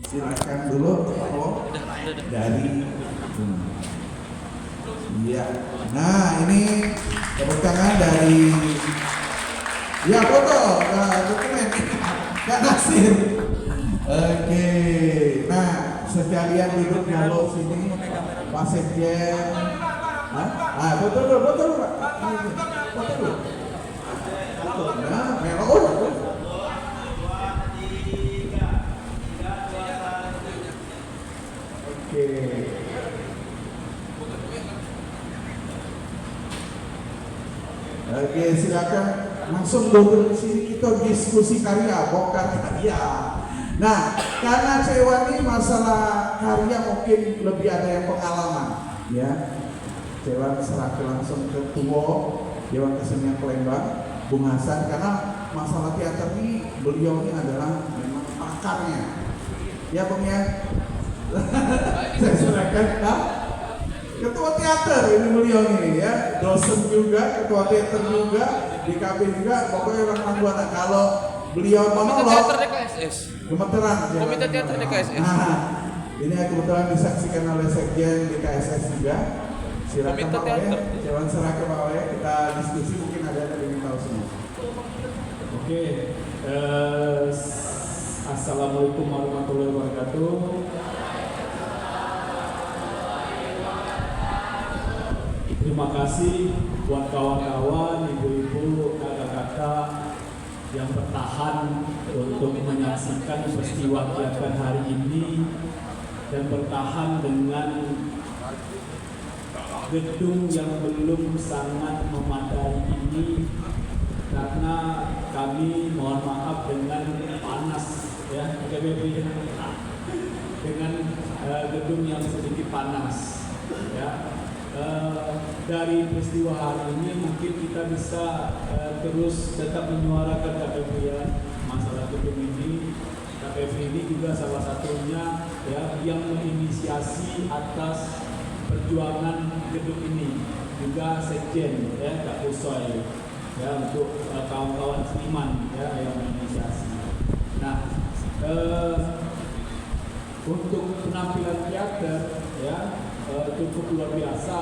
Silakan dulu dari iya. Nah ini tepuk tangan dari ya foto dokumen Kak Nasir. Oke, nah sekalian duduk kalau sini Pak Sekjen. Foto dulu Pak. Foto dulu. Nah, melok. Oke, silakan langsung duduk di sini, kita diskusi karya, bongkar karya. Nah, karena Cewan ini masalah karya mungkin lebih ada yang pengalaman, ya. Cewan serahkan langsung ke Tuwo, Dewan Kesenian Palembang, Bung Hasan, karena masalah teater ini beliau ini adalah memang pakarnya. Ya, Bung ya. Saya serahkan Ketua teater ini beliau ini ya, dosen juga, ketua teater juga, di KB juga, pokoknya orang Anggota. Kalau beliau monolog, Komite teater DKSS. gemeteran. Komite teater DKSS. Nah, ini kebetulan disaksikan oleh Sekjen DKSS juga. Silakan Pak Waye, Dewan serahkan Pak Waye, kita diskusi mungkin ada yang ingin tahu semua. Oke, Assalamualaikum warahmatullahi wabarakatuh. Terima kasih buat kawan-kawan, ibu-ibu, kakak-kakak yang bertahan untuk menyaksikan peristiwa kegiatan hari ini dan bertahan dengan gedung yang belum sangat memadai ini, karena kami mohon maaf dengan panas ya, dengan gedung yang sedikit panas ya. Dari peristiwa hari ini mungkin kita bisa terus tetap menyuarakan KPV masalah gedung ini. KPV ini juga salah satunya ya yang menginisiasi atas perjuangan gedung ini, juga Sekjen ya Kak Kusoy ya, untuk kawan-kawan seniman ya yang menginisiasi. Nah, untuk penampilan teater ya cukup luar biasa.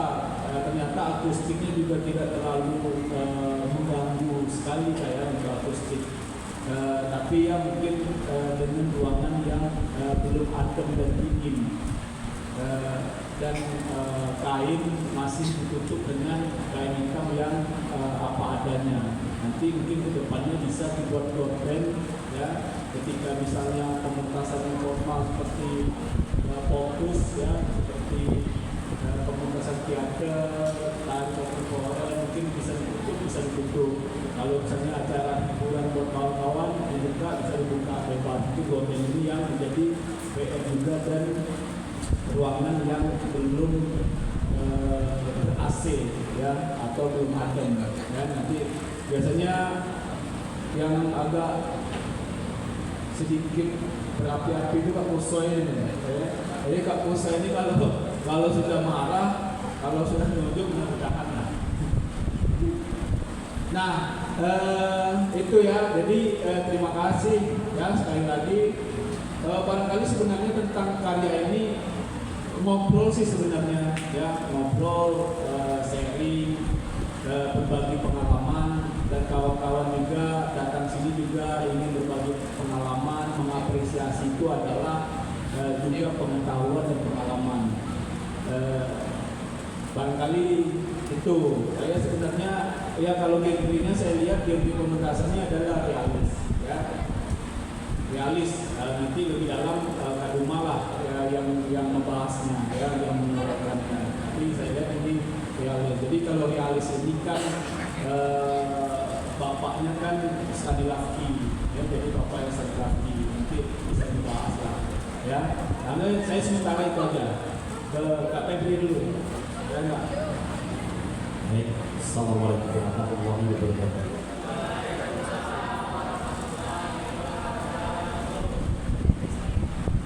Ternyata akustiknya juga tidak terlalu mengganggu sekali kayak untuk akustik. Tapi ya mungkin dengan ruangan yang belum adem dan dingin. Dan kain masih ditutup dengan kain hitam yang apa adanya. Nanti mungkin kedepannya bisa dibuat gorden ya, ketika misalnya pementasan yang formal seperti fokus ya, seperti pementasan teater, tari kontemporer mungkin bisa ditutup. Kalau misalnya acara hiburan buat kawan-kawan dibuka, bisa dibuka bebas. Itu gorden ini yang menjadi PR juga, dan ruangan yang belum AC ya, atau belum adem ya. Nanti biasanya yang agak sedikit berapi-api itu Kak Kusoy ini ya. Jadi Kak Kusoy ini kalau sudah marah, kalau sudah nunjuk mudah-mudahan lah. Nah itu ya, jadi terima kasih ya sekali lagi. Barangkali sebenarnya tentang karya ini ngobrol sih sebenarnya ya, ngobrol, sharing, berbagi pengalaman, dan kawan-kawan juga datang sini juga ingin berbagi pengalaman, mengapresiasi itu adalah juga pengetahuan dan pengalaman. Barangkali itu saya sebenarnya ya, kalau genrenya saya lihat genre komunikasinya adalah realis ya, realis. Nanti lebih dalam Kaduma lah ya, yang membahasnya ya, yang menyuarakannya. Tapi saya lihat ini realis. Jadi kalau realis ini kan bapaknya kan Sadilaki ya, jadi bapak yang Sadilaki, nanti bisa dibahas lah ya. Karena saya sementara itu aja ke Kak Febri dulu ya enggak. Baik, Assalamualaikum warahmatullahi wabarakatuh.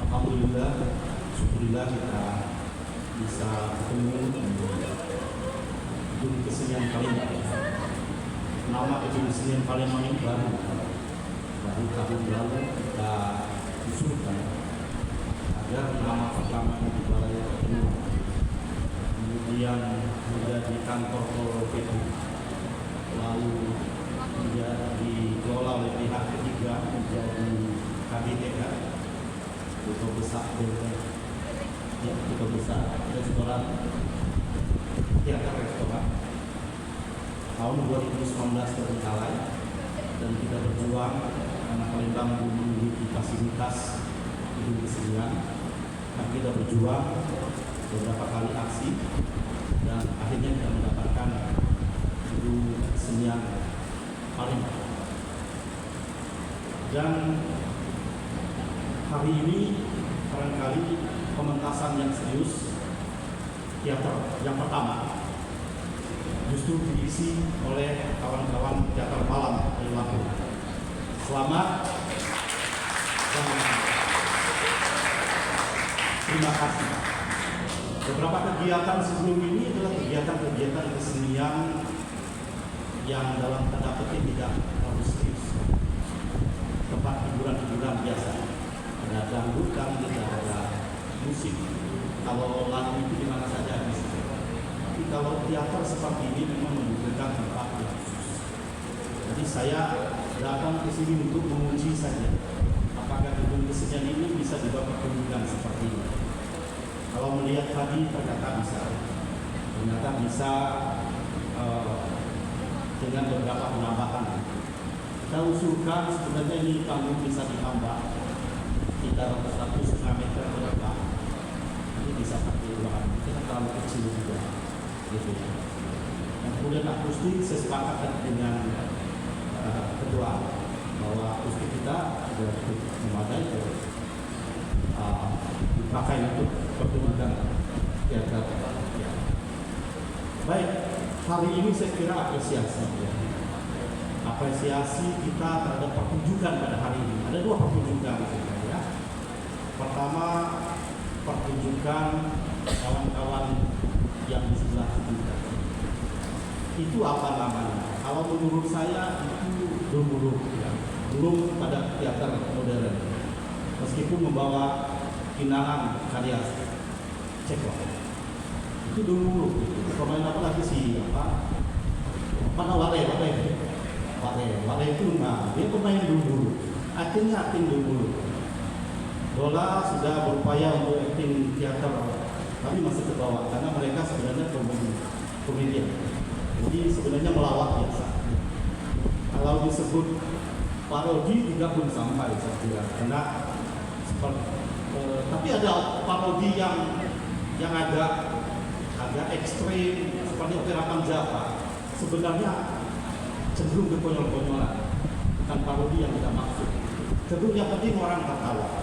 Alhamdulillah, syukurillah kita bisa ketemu gedung kesenian Palembang. Nama gedung kesenian Palembang ini baru tahun lalu kita usulkan Teater nama pertamanya di Balai Penuh, kemudian menjadi kantor Polo PP, lalu dikelola oleh pihak ketiga menjadi KBTK, Duta Besar ya, Duta Besar Restoran Teater Restoran tahun 2019 terbengkalai, dan kita berjuang karena Palembang belum memiliki fasilitas gedung kesenian. Dan kita berjuang beberapa kali aksi dan akhirnya kita mendapatkan gedung kesenian Palembang. Dan hari ini barangkali pementasan yang serius teater yang pertama justru diisi oleh kawan-kawan teater malam dari Lampung. Selamat dan terima kasih. Beberapa kegiatan sebelum ini adalah kegiatan-kegiatan kesenian yang dalam tanda petik tidak terlalu serius, tempat hiburan-hiburan biasa. Ada dangdutan, ada musik. Kalau lagu itu di mana saja bisa. Tapi kalau teater seperti ini memang membutuhkan tempat yang khusus. Jadi saya datang ke sini untuk menguji saja apakah gedung kesenian ini bisa dibuat pertunjukan seperti ini. Kalau melihat tadi ternyata bisa dengan beberapa penambahan. Kita usulkan sebenarnya ini panggung bisa ditambah sekitar 1,5 meter ke depan. Ini bisa pakai ruangan, kita terlalu kecil juga, gitu ya. Dan kemudian akustik saya sepakat dengan kedua bahwa akustik kita sudah cukup memadai dipakai untuk pertunjukan teater. Ya. Baik, hari ini saya kira apresiasi ya. Apresiasi kita terhadap pertunjukan pada hari ini. Ada dua pertunjukan ya. Pertama, pertunjukan kawan-kawan yang di sebelah kita. Itu apa namanya? Kalau menurut saya itu belum pada teater modern. Meskipun membawa kinangan karya Ceko. Itu dulu. Pemain apa lagi sih? Mana Wale itu dia pemain dulu. Akhirnya acting dulu. Bola sudah berupaya untuk acting teater, tapi masih ke bawah karena mereka sebenarnya komedian. Jadi sebenarnya melawak biasa. Kalau disebut parodi juga belum sampai saya kira, karena tapi ada parodi yang agak ekstrim seperti opera Panjapa. Sebenarnya cenderung ke konyol-konyolan, bukan parodi yang kita maksud. Cenderung yang penting orang tertawa.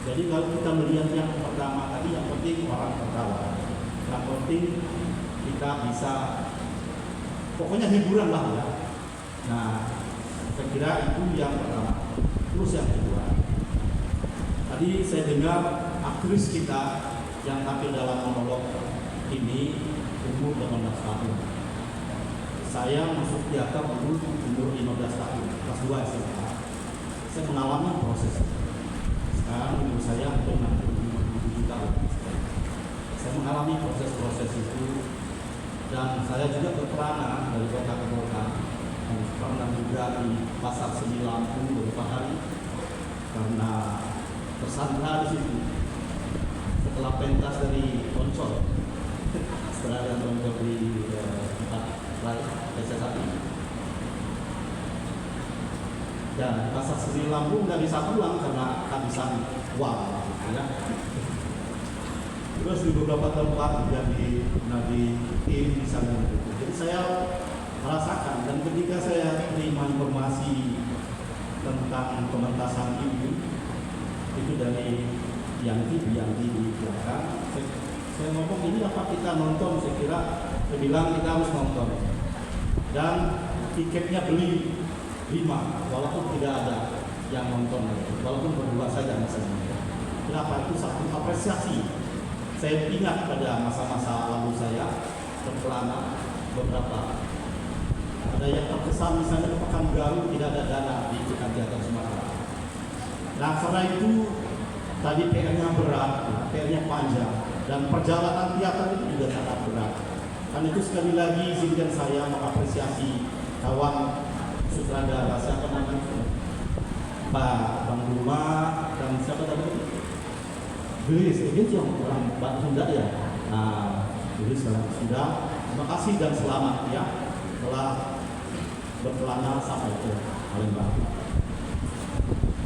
Jadi kalau kita melihat yang pertama tadi, yang penting orang tertawa. Yang penting kita bisa, pokoknya hiburan lah ya. Nah, saya kira itu yang pertama. Terus yang kedua, tadi saya dengar aktris kita yang tampil dalam monolog ini umur 18 tahun. Saya masuk teater dulu umur 15 tahun, kelas 2 SMA. Saya mengalami proses. Sekarang umur saya hampir 67 tahun. Saya mengalami proses-proses itu, dan saya juga berperanan dari kota ke kota. Pernah juga di Pasar Seni Lampung beberapa hari karena tersandra di situ. Setelah pentas dari Konsol, setelah ada Konsol di tempat lain, saya satu. Dan Pasar Seni Lampung nggak bisa pulang karena kehabisan uang, ya. Terus di beberapa tempat juga di tim di sana. Jadi saya merasakan, dan ketika saya terima informasi tentang pementasan ini itu dari Yanti di belakang, saya ngomong ini apa kita nonton, saya kira saya bilang kita harus nonton, dan tiketnya beli 5 walaupun tidak ada yang nonton, walaupun berdua saja misalnya. Kenapa? Itu satu apresiasi. Saya ingat pada masa-masa lalu saya berkelana beberapa. Ada yang terkesan misalnya di Pekanbaru tidak ada dana di Teater Sumatera. Nah, karena itu Tadi PR-nya berat, PR-nya panjang, dan perjalanan teater itu juga sangat berat. Karena itu sekali lagi izinkan saya mengapresiasi kawan sutradara siapa namanya, Pak Bang Duma dan siapa tadi? Gelis, ini yang orang Mbak Sunda ya. Nah, Gelis sudah. Terima kasih dan selamat ya telah berkelana sampai ke Palembang.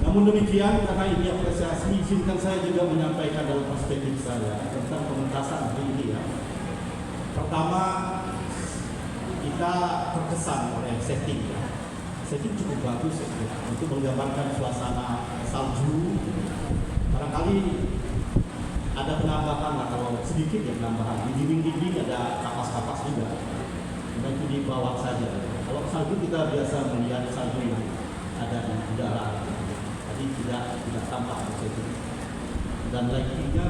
Namun demikian, karena ini apresiasi, izinkan saya juga menyampaikan dalam perspektif saya tentang pementasan hari ini ya. Pertama, kita terkesan oleh setting ya. Setting cukup bagus ya, untuk menggambarkan suasana salju. Barangkali ada penambahan lah, kalau sedikit ya penambahan. Di dinding-dinding ada kapas-kapas juga. Dan itu di bawah saja. Kalau salju kita biasa melihat salju yang ada di udara. Tidak tampak itu. Dan lightingnya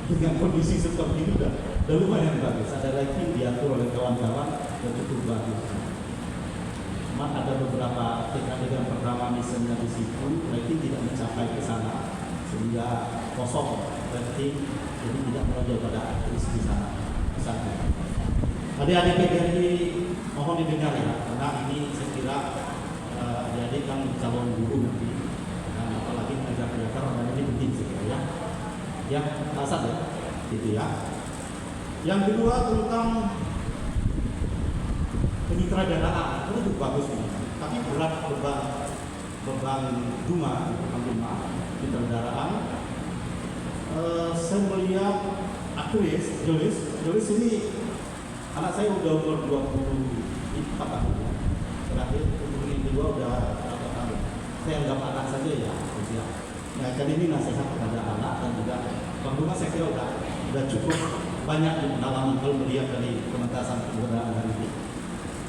dengan kondisi seperti ini udah lumayan bagus. Ada lighting diatur oleh kawan-kawan dan cukup bagus. Cuma ada beberapa adegan pertama misalnya di situ lighting tidak mencapai ke sana sehingga kosong lighting, jadi tidak menonjol pada aktris di sana. Misalnya. Adik-adik PGRI mohon didengar ya, karena ini saya kira adik-adik kan calon guru nanti. Apalagi pengajar-pengajar dan ini penting sekali ya. Yang asal ya, gitu ya. Yang kedua tentang penyutradaraan, itu juga bagus nih. Tapi berat beban Duma penyutradaraan. Saya melihat aktris Jolis ini anak saya udah umur 24 tahun. Terakhir umur yang kedua udah berapa tahun? Saya anggap anak saja ya. Nah, jadi ini nasihat kepada anak dan juga Bang Duma saya kira udah cukup banyak di pengalaman kalau melihat dari pementasan kebudayaan hari ini.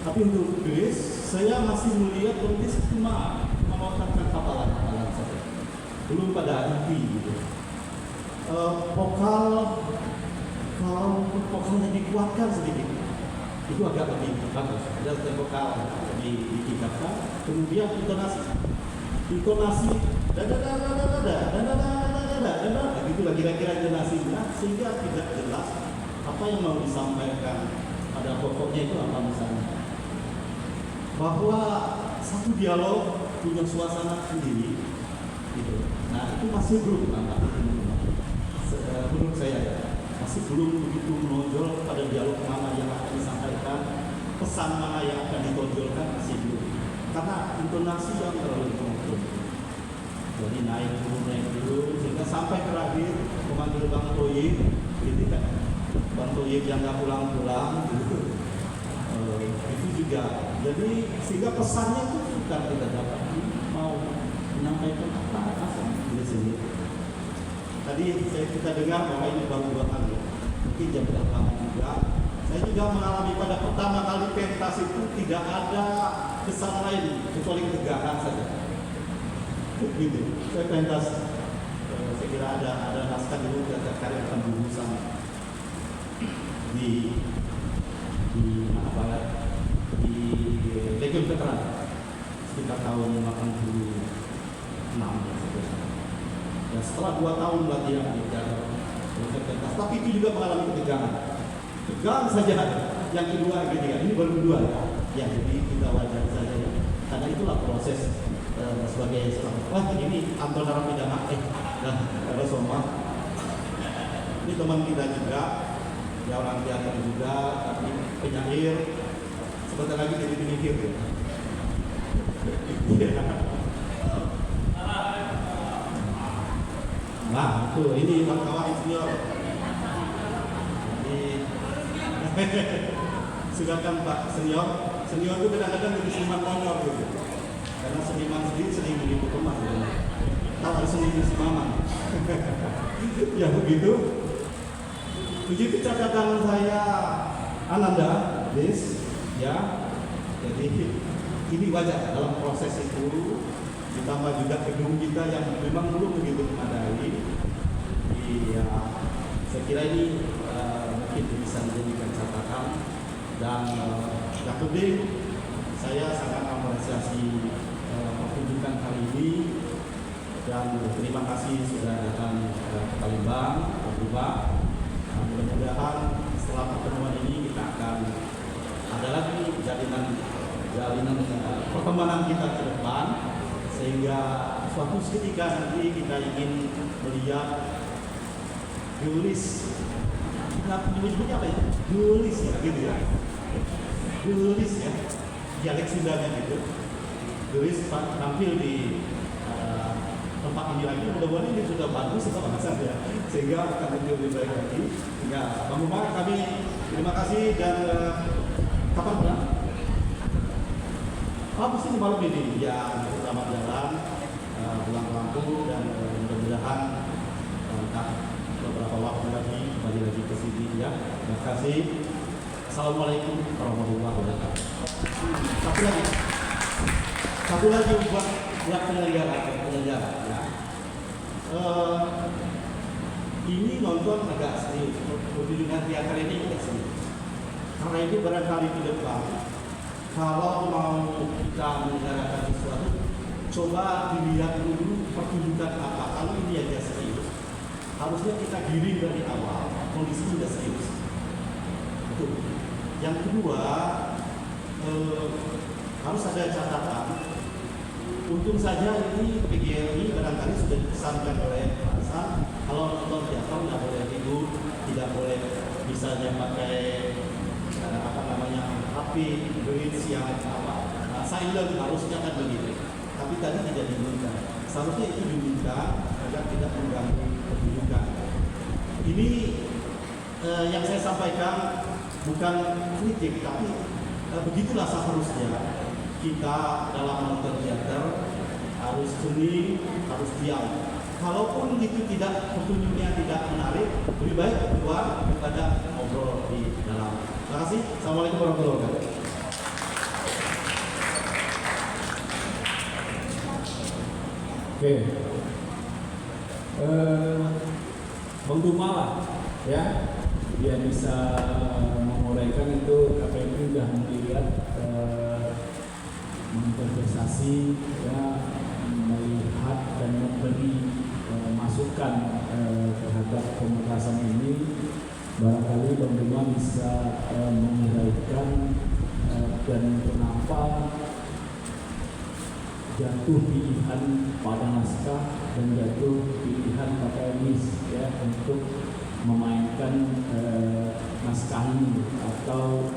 Tapi untuk Grace, saya masih melihat kondisi cuma memotongkan kapalan saja. Belum pada inti gitu. Vokalnya dikuatkan sedikit. Itu agak lebih bagus. Ada vokal ditingkatkan. Kemudian intonasi begitulah kira-kira intonasinya sehingga tidak jelas apa yang mau disampaikan pada pokoknya itu apa misalnya. Bahwa satu dialog punya suasana sendiri gitu. Nah, itu masih belum nampak menurut saya ya. Masih belum begitu menonjol pada dialog mana yang akan disampaikan, pesan mana yang akan ditonjolkan masih belum. Karena intonasi yang terlalu menonjol. Jadi naik dulu, sehingga sampai terakhir memanggil Bang Toyib, gitu kan. Bang Toyib yang nggak pulang-pulang, gitu. Itu juga. Jadi sehingga pesannya itu bukan kita dapat mau menyampaikan apa di sini. Tadi kita dengar bahwa ini baru 2 kali, mungkin jam pertama juga. Saya juga mengalami pada pertama kali pentas itu tidak ada kesan lain kecuali ketegangan saja. Gitu. Saya pentas, saya kira ada naskah dulu karya akan berurusan di mana Pak? Di Legiun Veteran sekitar tahun 86 ya, setelah 2 tahun latihan di pentas, tapi itu juga mengalami ketegangan. Tegang saja. Yang kedua, yang ketiga, ini baru kedua ya. Jadi kita wajar saja ya. Karena itulah proses sebagai seorang ini Anton narapidana dan ada Soma. Ini teman kita juga, ya orang teater juga, tapi penyair. Sebentar lagi jadi penyihir ya. Nah, itu ini kawan senior. Silakan Pak senior itu kadang-kadang jadi seniman honor gitu. Karena seniman sendiri sering begitu kemas gitu. Tahu harus seniman semaman. Ya begitu. Begitu catatan saya Ananda, Des, ya. Jadi ini wajar dalam proses itu. Ditambah juga gedung kita yang memang belum begitu memadai. Iya, saya kira ini mungkin bisa menjadikan catatan dan yang penting saya sangat apresiasi pertunjukan kali ini dan terima kasih sudah datang Bang, berdua. Mudah-mudahan setelah pertemuan ini kita akan ada lagi jalinan pertemanan kita ke depan, sehingga suatu ketika nanti kita ingin melihat gelis, menyebutnya apa ya? Gelis ya, gitu ya. Gelis ya, dialek Sundanya gitu. Gelis tampil di tempat ini lagi, mudah-mudahan ini sudah bagus bahasa ya, sehingga akan lebih baik lagi. Ya, Bang Umar, kami terima kasih dan kapan pulang? Mesti malam ini ya, selamat jalan pulang kampung dan mudah-mudahan beberapa waktu lagi kembali lagi ke sini ya. Terima kasih. Assalamualaikum warahmatullahi wabarakatuh. Satu lagi buat penyelenggara ya. Ini nonton agak serius, pertunjukan teater ini agak serius. Karena itu barangkali ke depan, kalau mau kita menyelenggarakan sesuatu, coba dilihat dulu pertunjukan apa. Kalau ini aja serius, harusnya kita giring dari awal, kondisi sudah serius. Betul. Yang kedua, harus ada catatan. Untung saja ini PGRI barangkali sudah dipesankan oleh Pak Hasan, kalau nonton teater nggak boleh tidur, tidak boleh misalnya pakai HP, bridge yang silent, harusnya kan begitu. Tapi tadi tidak diminta. Seharusnya itu diminta agar tidak mengganggu pertunjukan. Ini yang saya sampaikan bukan kritik, tapi begitulah seharusnya. Kita dalam menonton teater harus jernih, harus diam. Kalaupun itu pertunjukannya tidak menarik, lebih baik keluar daripada ngobrol di dalam. Terima kasih. Assalamualaikum warahmatullahi wabarakatuh. Oke. Bang Duma lah, ya, dia bisa menguraikan itu. KPMI sudah melihat menginvestasi, ya, melihat dan memberi masukan terhadap pementasan ini. Barangkali Bang Duma bisa menguraikan dan kenapa jatuh pilihan pada naskah dan jatuh pilihan pada Emis, ya, untuk memainkan naskah ini atau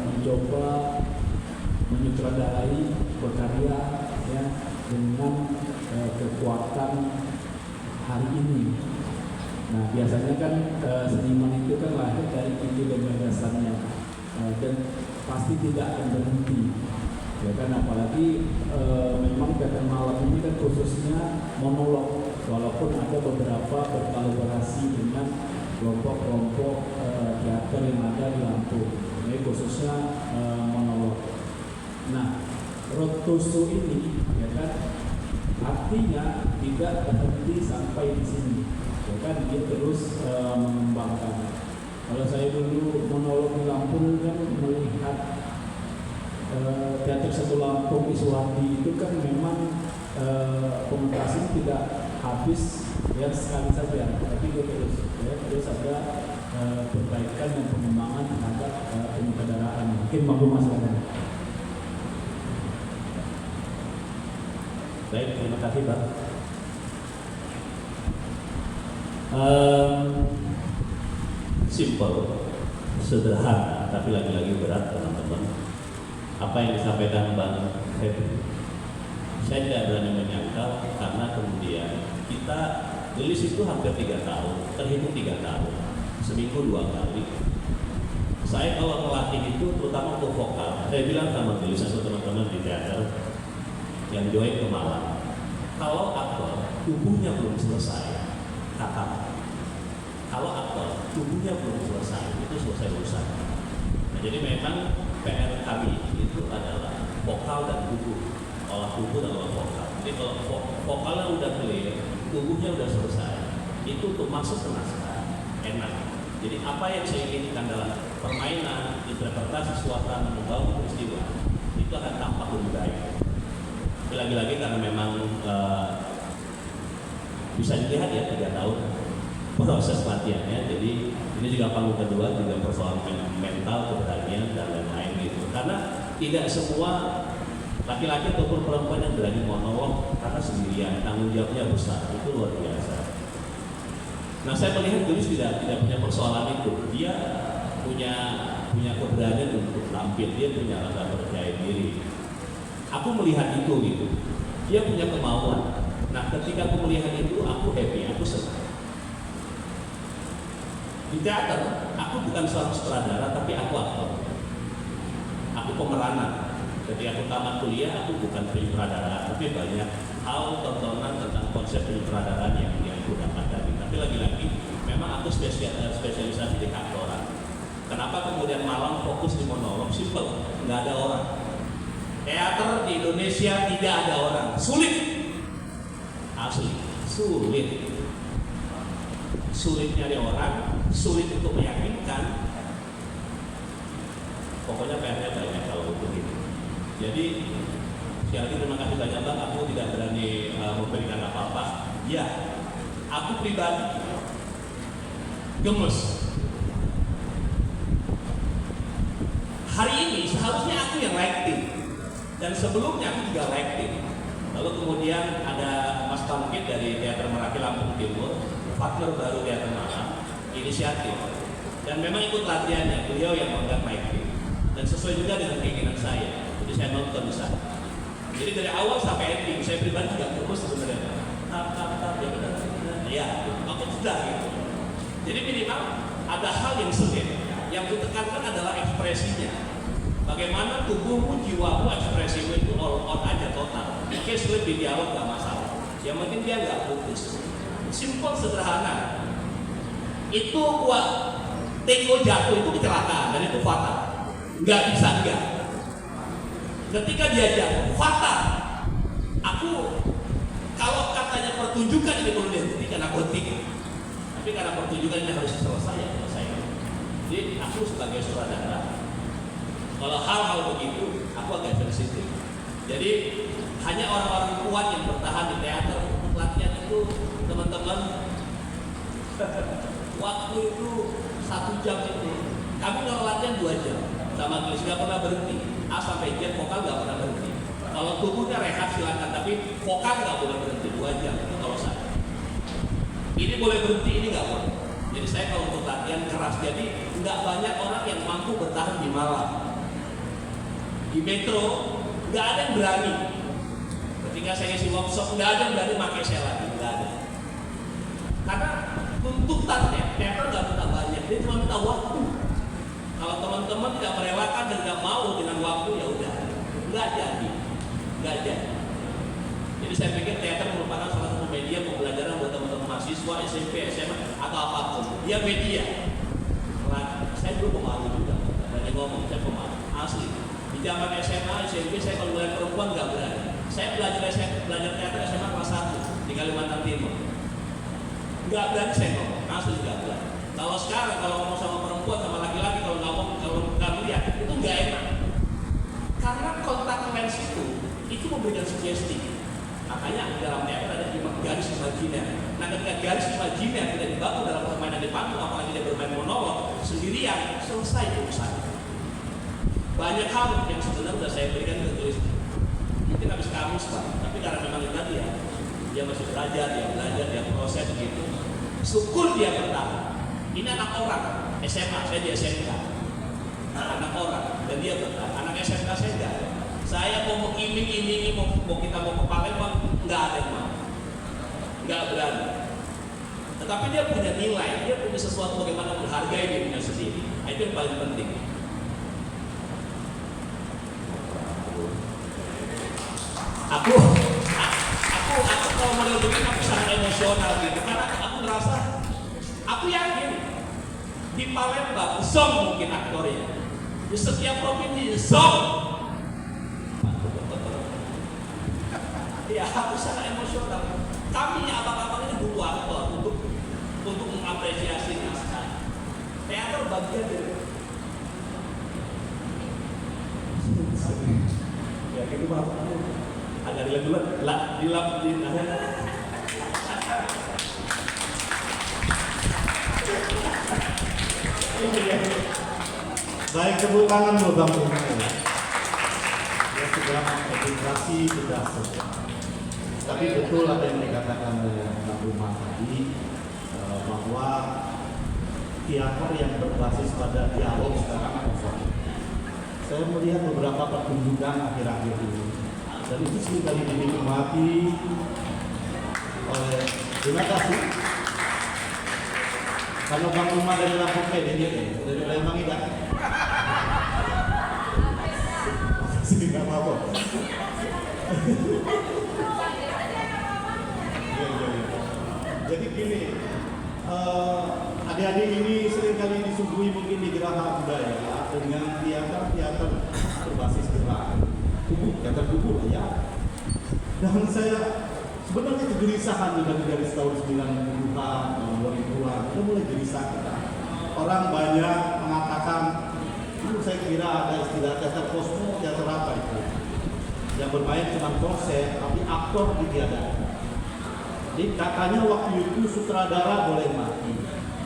mencoba menyutradarai berkarya, ya, dengan kekuatan hari ini. Nah, biasanya kan seniman itu kan lahir dari ide dan gagasannya, dan pasti tidak akan berhenti. Ya kan, apalagi memang teater malam ini kan khususnya monolog, walaupun ada beberapa berkolaborasi dengan kelompok-kelompok teater yang ada di Lampung. Ini khususnya monolog. Nah, Rotusu ini, ya kan, artinya tidak berhenti sampai di sini, ya kan, dia terus mengembangkan. Kalau saya dulu monolog di Lampung kan melihat teater Satu Lampung Iswati itu kan memang pementasinya tidak habis ya sekali saja, tapi dia terus ada perbaikan dan pengembangan terhadap penyutradaraan. Mungkin mampu masalah. Baik, terima kasih Pak. Simple, sederhana, tapi lagi-lagi berat teman-teman. Apa yang disampaikan Bang Febri, saya tidak berani menyangkal karena kemudian kita gelis itu hampir 3 tahun, terhitung 3 tahun, seminggu 2 kali. Saya kalau melatih itu terutama untuk vokal, saya bilang sama gelis atau teman-teman di teater yang join ke Malang, kalau aktor tubuhnya belum selesai, kata kalau aktor tubuhnya belum selesai, itu selesai urusan. Nah, jadi memang PR kami itu adalah vokal dan tubuh, olah tubuh dan olah vokal. Jadi kalau vokalnya udah clear, tubuhnya udah selesai, itu untuk masuk ke naskah enak. Jadi apa yang saya inginkan dalam permainan, interpretasi suasana, membangun peristiwa, itu akan tampak lebih baik. Lagi-lagi karena memang bisa dilihat ya 3 tahun proses latihannya. Jadi ini juga panggung kedua, juga persoalan mental, keberanian dan lain-lain gitu. Karena tidak semua laki-laki ataupun perempuan yang berani monolog karena sendirian, tanggung jawabnya besar, itu luar biasa. Nah, saya melihat Julius tidak punya persoalan itu. Dia punya keberanian untuk tampil, dia punya rasa percaya diri. Aku melihat itu gitu. Dia punya kemauan. Nah, ketika aku melihat itu, aku happy, aku senang. Di teater, aku bukan seorang sutradara, tapi aku aktor. Aku pemeranan. Ketika aku tamat kuliah, aku bukan penyutradara, tapi banyak hal tontonan tentang konsep penyutradaraan yang aku dapatkan. Tapi lagi-lagi, memang aku spesialisasi di aktoran. Kenapa kemudian Malang fokus di monolog? Simple, nggak ada orang. Teater di Indonesia tidak ada orang, sulit, asli, sulit nyari orang, sulit untuk meyakinkan. Pokoknya PR-nya banyak kalau untuk itu. Jadi sekali lagi terima kasih banyak Bang. Aku tidak berani memberikan apa-apa. Ya, aku pribadi gemes. Hari ini seharusnya aku yang lighting, dan sebelumnya aku juga lighting. Lalu kemudian ada Mas Tamkit dari Teater Meraki Lampung Timur, partner baru Teater Malang, inisiatif. Dan memang ikut latihannya, beliau yang mengangkat lighting. Dan sesuai juga dengan keinginan saya. Jadi saya nonton di sana. Jadi dari awal sampai ending, saya pribadi juga gemes sebenarnya. Ya benar. Ya, aku sudah gitu. Jadi minimal ada hal yang sulit. Yang ditekankan adalah ekspresinya. Bagaimana tubuhmu, jiwamu, ekspresimu itu all out aja total. Oke, sulit di dialog gak masalah. Yang penting dia gak putus. Simpel, sederhana. Itu Teko jatuh itu kecelakaan dan itu fatal. Nggak bisa enggak. Ketika dia jatuh, fatal. Aku kalau katanya pertunjukan ini perlu dihentikan, aku hentikan. Tapi karena pertunjukan ini harus selesai. Jadi aku sebagai sutradara, kalau hal-hal begitu, aku agak sensitif. Jadi hanya orang-orang kuat yang bertahan di teater. Untuk latihan itu, teman-teman, waktu itu 1 jam itu, kami kalau latihan 2 jam. Sama Glis nggak pernah berhenti. A sampai Z vokal nggak pernah berhenti. Kalau tubuhnya rehat silakan, tapi vokal nggak boleh berhenti 2 jam. Itu kalau saya. Ini boleh berhenti, ini nggak boleh. Jadi saya kalau untuk latihan keras, jadi nggak banyak orang yang mampu bertahan di Malang. Di Metro nggak ada yang berani. Ketika saya isi workshop nggak ada yang berani pakai saya lagi, nggak ada. Karena tuntutannya teater nggak minta banyak, dia cuma minta waktu. Kalau teman-teman tidak merelakan dan tidak mau dengan waktu, ya udah nggak jadi. Jadi saya pikir teater merupakan salah satu media pembelajaran buat teman-teman mahasiswa, SMP, SMA atau apapun. Dia media. Saya dulu pemalu juga, berani ngomong, saya pemalu asli. Di zaman SMA, SMP saya kalau melihat perempuan nggak berani. Saya belajar teater SMA kelas 1 di Kalimantan Timur. Nggak berani saya ngomong, asli nggak berani. Kalau sekarang kalau ngomong sama perempuan sama laki-laki kalau nggak melihat itu nggak enak. Karena kontak lens itu memberikan sugesti. Makanya dalam teater ada garis imajiner. Nah, ketika garis imajiner tidak dibangun dalam permainan di panggung, apalagi dia bermain monolog sendirian, selesai urusan. Banyak hal yang sebenarnya sudah saya berikan ke tulis. Mungkin habis Kamis Pak, tapi karena memang itu tadi ya, dia masih belajar, dia proses gitu. Syukur dia bertahan. Ini anak orang, SMA, saya di SMK. Anak orang, dan dia bertahan. Anak SMK saya enggak. Saya mau iming-imingi, mau kita mau ke Palembang, nggak ada yang mau, nggak berani. Tetapi dia punya nilai, dia punya sesuatu bagaimana menghargai dirinya sendiri. Nah, itu yang paling penting. Aku kalau model begini aku sangat emosional gitu, karena aku merasa, aku yakin di Palembang, zong mungkin aktornya, di setiap provinsi zong. Ya, aku sangat emosional. Kami abang-abang ini butuh aktor untuk mengapresiasi naskah. Teater bagian dari ya gitu Pak. Agak dilap. Baik, tepuk tangan buat Bang Rumah ya. Dia sudah mengintegrasi sudah selesai. Tapi betul ada yang dikatakan oleh Bang Rumah tadi bahwa teater yang berbasis pada dialog sekarang kosong. Saya melihat beberapa pertunjukan akhir-akhir ini dan itu sekali dinikmati oleh, terima kasih. Kalau Bang Rumah dari Lampung dari Lembang tidak. Sini nggak apa-apa. Ya. Jadi gini, adik-adik ini seringkali disuguhi mungkin di geraha budaya dengan teater berbasis gerak, teater tubuh ya. Dan saya sebenarnya kegelisahan juga dari tahun 90-an, tahun 2000-an, itu mulai gelisah kita. Orang banyak mengatakan, saya kira ada istilah teater kosmo, teater apa itu? Yang bermain cuma konsep, tapi aktor ditiadakan. Jadi katanya waktu itu sutradara boleh mati,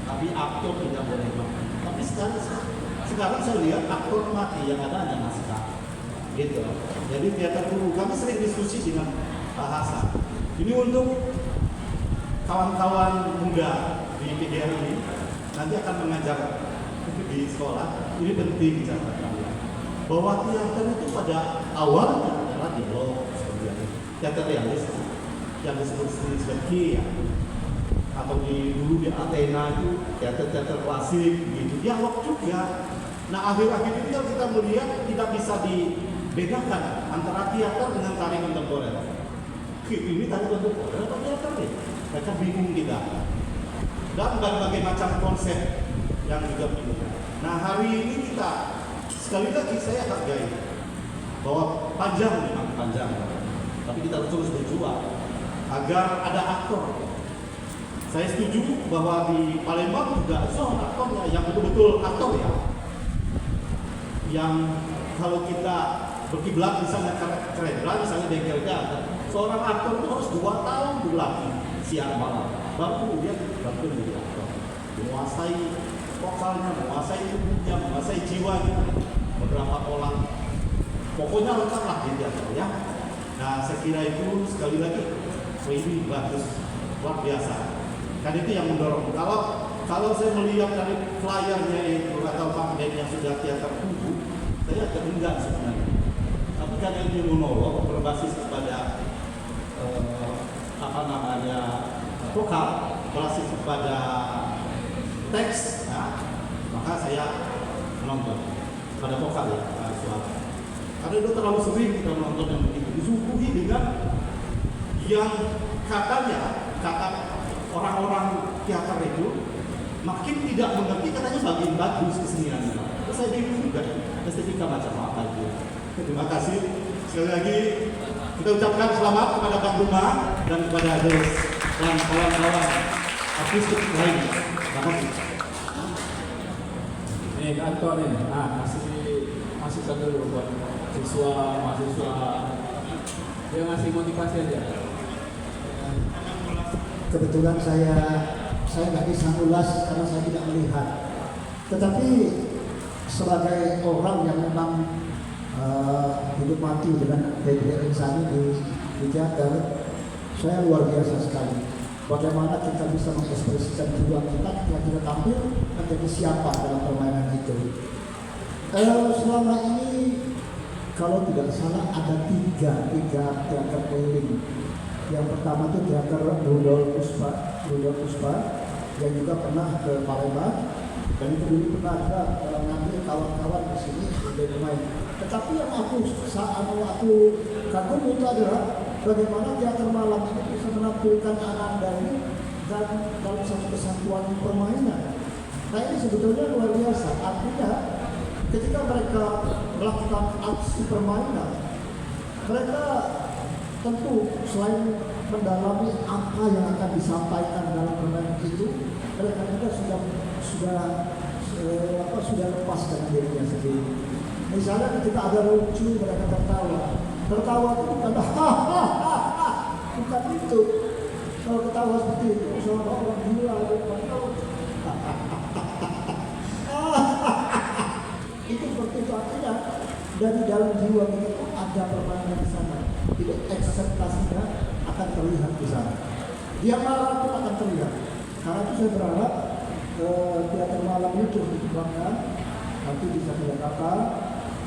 tapi aktor tidak boleh mati. Tapi sekarang saya lihat aktor mati, yang ada hanya naskah. Gitu. Jadi teater guru, kami sering diskusi dengan Pak Hasan. Ini untuk kawan-kawan muda di PGR ini nanti akan mengajar di sekolah. Ini penting catatan bahwa teater itu pada awalnya adalah dialog seperti ini. Teater realis yang disebut Stanislavski ya, atau dulu di Athena itu teater klasik gitu. Dialog juga. Nah akhir-akhir ini kalau kita melihat tidak bisa dibedakan antara teater dengan tari kontemporer. Ini tari kontemporer atau teater nih? Mereka bingung kita. Dan berbagai macam konsep yang juga bingung. Nah hari ini kita sekali lagi saya hargai bahwa panjang memang panjang, tapi kita terus berjuang agar ada aktor. Saya setuju bahwa di Palembang juga seorang aktornya yang betul-betul aktor ya. Yang kalau kita berkiblat misalnya Krendra, misalnya Bengkel Teater, seorang aktor itu harus 2 tahun berlatih siang malam, baru kemudian menjadi aktor, menguasai vokalnya, menguasai tubuhnya, menguasai jiwanya, beberapa pola, pokoknya lengkap lah jadi aktor ya. Nah saya kira itu sekali lagi ini bagus, luar biasa. Kan itu yang mendorong. Kalau saya melihat dari flyernya itu atau panggung yang sudah teater tubuh, saya agak enggan sebenarnya. Tapi karena ini monolog berbasis kepada vokal, berbasis kepada teks, ya, maka saya menonton pada vokal ya, suara. Karena itu terlalu sering kita menonton yang begitu, disuguhi dengan yang kata orang-orang teater itu makin tidak mengerti, katanya bagian bagus keseniannya. Terus saya bingung juga, estetika macam apa itu. Terima kasih sekali lagi. Kita ucapkan selamat kepada Bang Rumah dan kepada Ados dan kawan-kawan akustik lain. Terima kasih. Ini kantor ini, masih dulu buat mahasiswa. Dia ngasih motivasi aja. Kebetulan saya nggak bisa ulas karena saya tidak melihat. Tetapi sebagai orang yang memang hidup mati dengan PGR Insani di teater, saya luar biasa sekali. Bagaimana kita bisa mengekspresikan jiwa kita ketika kita tampil menjadi siapa dalam permainan itu. Selama ini kalau tidak salah ada tiga teater keliling. Yang pertama itu teater Rudolf Puspa yang juga pernah ke Palembang, dan itu dulu pernah ada ngambil kawan-kawan di sini untuk bermain. Tetapi yang aku kagum itu adalah bagaimana teater malam ini bisa menampilkan Ananda ini dan dalam satu kesatuan permainan. Nah ini sebetulnya luar biasa. Artinya ketika mereka melakukan aksi permainan, mereka tentu selain mendalami apa yang akan disampaikan dalam permainan itu, mereka juga sudah lepas dengan dirinya sendiri. Misalnya ketika ada lucu, mereka tertawa itu bukan bukan itu. Kalau ketawa seperti itu, seorang orang gila, itu dari dalam jiwa kita itu ada permainan di sana. Tidak ekspektasinya akan terlihat di sana. Dia marah pun akan terlihat. Karena itu saya berharap teater malam ini terus dikembangkan. Nanti bisa ke Jakarta.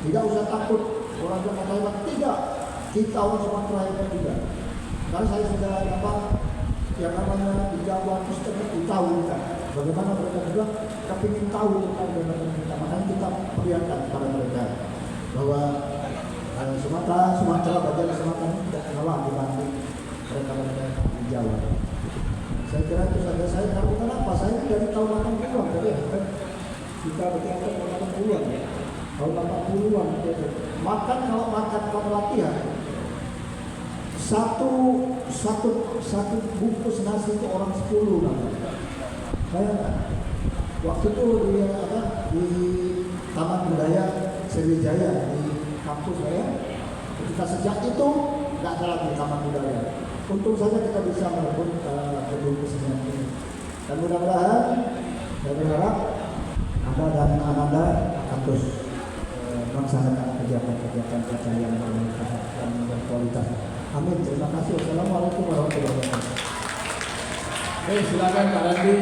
Tidak usah takut orang Jakarta tidak. Kita orang Sumatera hebat juga. Karena saya sudah dapat yang namanya di Jawa itu sudah tahu kita. Bagaimana mereka juga kepingin tahu tentang jabatan kita. Makanya kita perlihatkan kepada mereka bahwa Sumatera bagian Sumatera ini tidak kalah dibanding mereka di Jawa. Saya kira itu saja. Saya tahu kenapa. Saya dari tahun 80-an tadi kan kita bertiga tahun 80-an ya. Tahun 80-an gitu. Makan kalau latihan satu bungkus nasi itu orang 10 lah. Bayangkan. Waktu itu di Taman Budaya Sriwijaya di kampus saya. Ketika sejak itu nggak ada lagi Taman Budaya. Untung saja kita bisa merebut gedung kesenian ini. Dan mudah-mudahan saya berharap Anda dan Ananda akan terus melaksanakan kegiatan-kegiatan yang bermanfaat dan berkualitas. Amin. Terima kasih. Wassalamualaikum warahmatullahi wabarakatuh. Oke, silakan Pak Randi.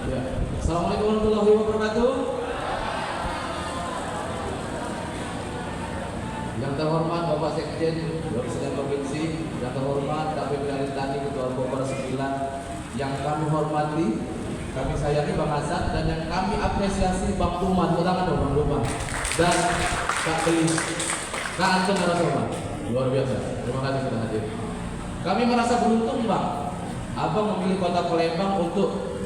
Ya. Assalamualaikum warahmatullahi wabarakatuh. Yang terhormat Bapak Sekjen Presiden Provinsi, yang terhormat KPP Tani Ketua Bogor 9, yang kami hormati, kami sayangi Bang Hasan, dan yang kami apresiasi Bang Luman, ulangan dong Bang Luman, dan Kak Belis, Kak Anton Narasoma, luar biasa. Terima kasih sudah hadir. Kami merasa beruntung Bang, Abang memilih Kota Palembang untuk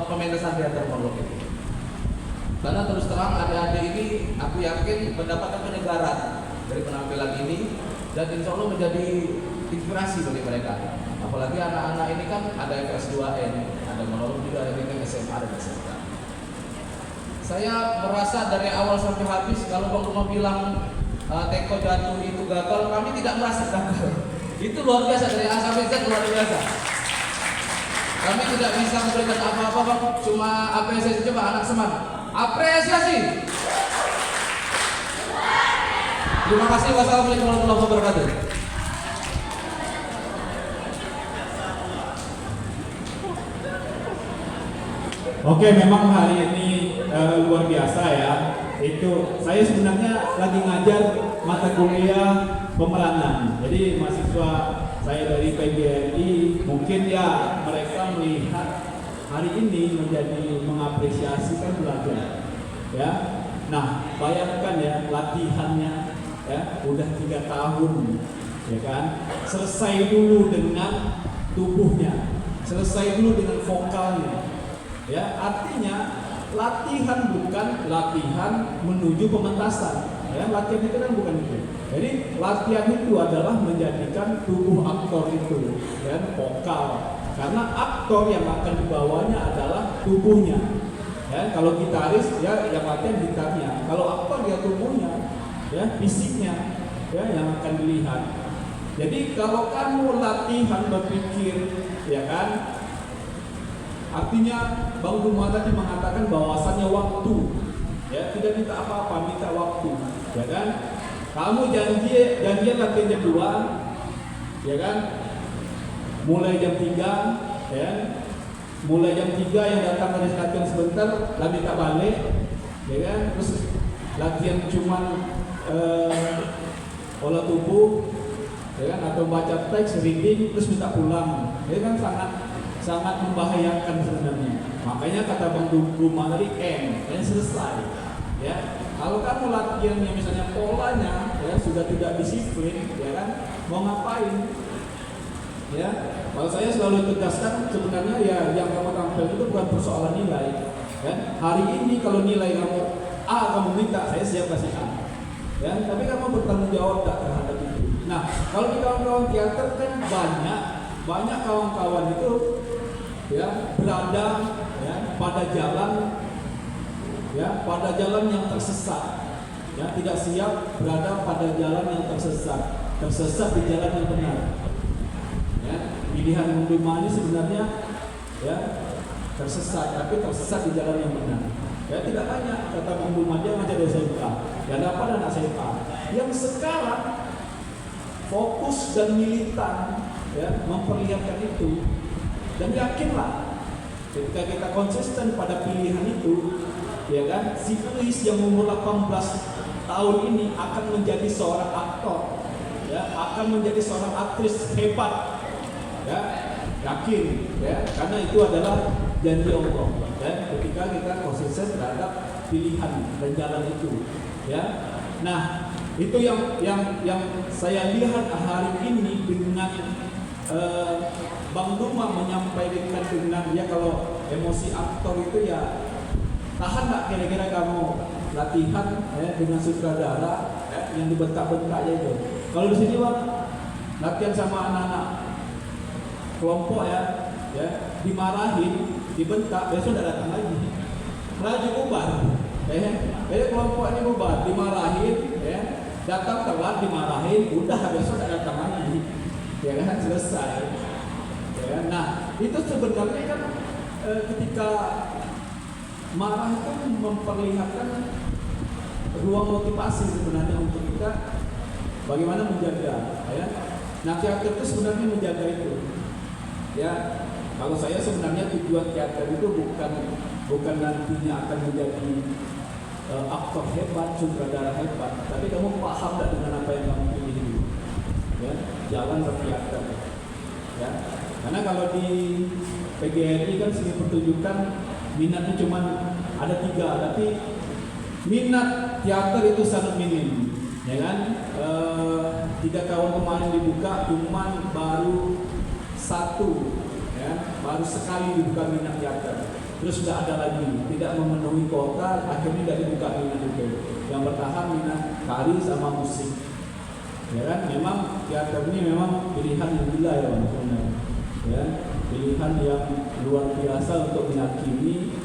pementasan teater Pondok ini. Karena terus terang adik-adik ini aku yakin mendapatkan penyegaran dari penampilan ini dan insya Allah menjadi inspirasi bagi mereka. Apalagi anak-anak ini kan ada yang S2N, ada menurut juga yang SMA dan SMK. Saya merasa dari awal sampai habis kalau Bang Rumah bilang Teko jatuh itu gagal, kami tidak merasa gagal. Itu luar biasa dari A sampai Z, luar biasa. Kami tidak bisa memberikan apa-apa Bang, cuma apresiasi. Coba anak semangat. Apresiasi. Terima kasih. Wassalamualaikum warahmatullahi wabarakatuh. Oke, memang hari ini luar biasa ya. Itu saya sebenarnya lagi ngajar mata kuliah pemeranan. Jadi mahasiswa saya dari PGRI mungkin ya mereka melihat hari ini menjadi mengapresiasi kan belajar. Ya. Nah, bayangkan ya latihannya ya udah 3 tahun ya kan. Selesai dulu dengan tubuhnya. Selesai dulu dengan vokalnya. Ya, artinya latihan bukan latihan menuju pementasan. Ya, latihan itu kan bukan itu. Jadi latihan itu adalah menjadikan tubuh aktor itu dan vokal. Karena aktor yang akan dibawanya adalah tubuhnya. Ya, kalau gitaris ya yang latihan gitarnya. Kalau aktor dia tubuhnya, ya fisiknya, ya yang akan dilihat. Jadi kalau kamu latihan berpikir, ya kan, artinya Bang Duma tadi mengatakan bahwasannya waktu, ya tidak minta apa-apa, minta waktu, ya kan. Kamu janjian latihan jam 2, ya kan. Mulai jam 3, ya. Mulai jam 3 yang datang dari latihan sebentar, lah minta balik, ya kan. Terus latihan cuman olah tubuh, ya kan, atau baca teks, reading, terus minta pulang, ya kan sangat membahayakan sebenarnya. Makanya kata Bang Duma tadi selesai. Ya, kalau kamu latihannya misalnya polanya ya sudah tidak disiplin, ya kan, mau ngapain? Ya, kalau saya selalu tegaskan sebenarnya ya yang kamu tampil itu bukan persoalan nilai. Ya, hari ini kalau nilai kamu A, kamu minta saya siap kasih A. Ya, tapi kamu bertanggung jawab tak terhadap itu. Nah, kalau di kawan-kawan teater kan banyak kawan-kawan itu ya berada ya pada jalan yang tersesat, ya tidak siap berada pada jalan yang tersesat di jalan yang benar. Ya, pilihan Bung Duma ini sebenarnya ya tersesat, tapi tersesat di jalan yang benar. Ya tidak banyak kata Ibu Madia macam SMK, yang dapat anak SMK yang sekarang fokus dan militan ya memperlihatkan itu, dan yakinlah ketika kita konsisten pada pilihan itu, ya kan, si Chris yang umur 18 tahun ini akan menjadi seorang aktor, ya, akan menjadi seorang aktris hebat, ya, yakin, ya, karena itu adalah janji Allah, ya, ketika kita konsisten terhadap pilihan dan jalan itu, ya. Nah, itu yang saya lihat hari ini dengan Bang Duma menyampaikan dengan ya, kalau emosi aktor itu ya tahan nggak kira-kira kamu latihan ya, dengan sutradara ya, yang dibentak-bentak ya itu. Kalau di sini Bang latihan sama anak-anak kelompok ya dimarahin, dibentak, besok tidak datang lagi, melaju bubar. Kelompok ini bubar, dimarahin, ya, datang telat dimarahin, udah besok tidak datang lagi, ya kan, selesai. Ya, nah itu sebenarnya kan ketika marah itu memperlihatkan ruang motivasi sebenarnya untuk kita bagaimana menjaga, ya. Nah teater itu sebenarnya menjaga itu, ya. Kalau saya sebenarnya tujuan teater itu bukan nantinya akan menjadi aktor hebat, sutradara hebat, tapi kamu paham tak dengan apa yang kamu pilih dulu, ya, jalan berteater, ya. Karena kalau di PGRI kan seni pertunjukan minatnya cuma ada 3, tapi minat teater itu sangat minim, ya kan. 3 tahun kemarin dibuka, cuman baru 1, ya, baru sekali dibuka minat teater. Terus sudah ada lagi, tidak memenuhi kuota, akhirnya tidak dibuka minat itu. Yang bertahan minat tari sama musik. Ya kan, memang teater ini memang pilihan yang gila ya sebenarnya. Ya, pilihan yang luar biasa untuk meyakini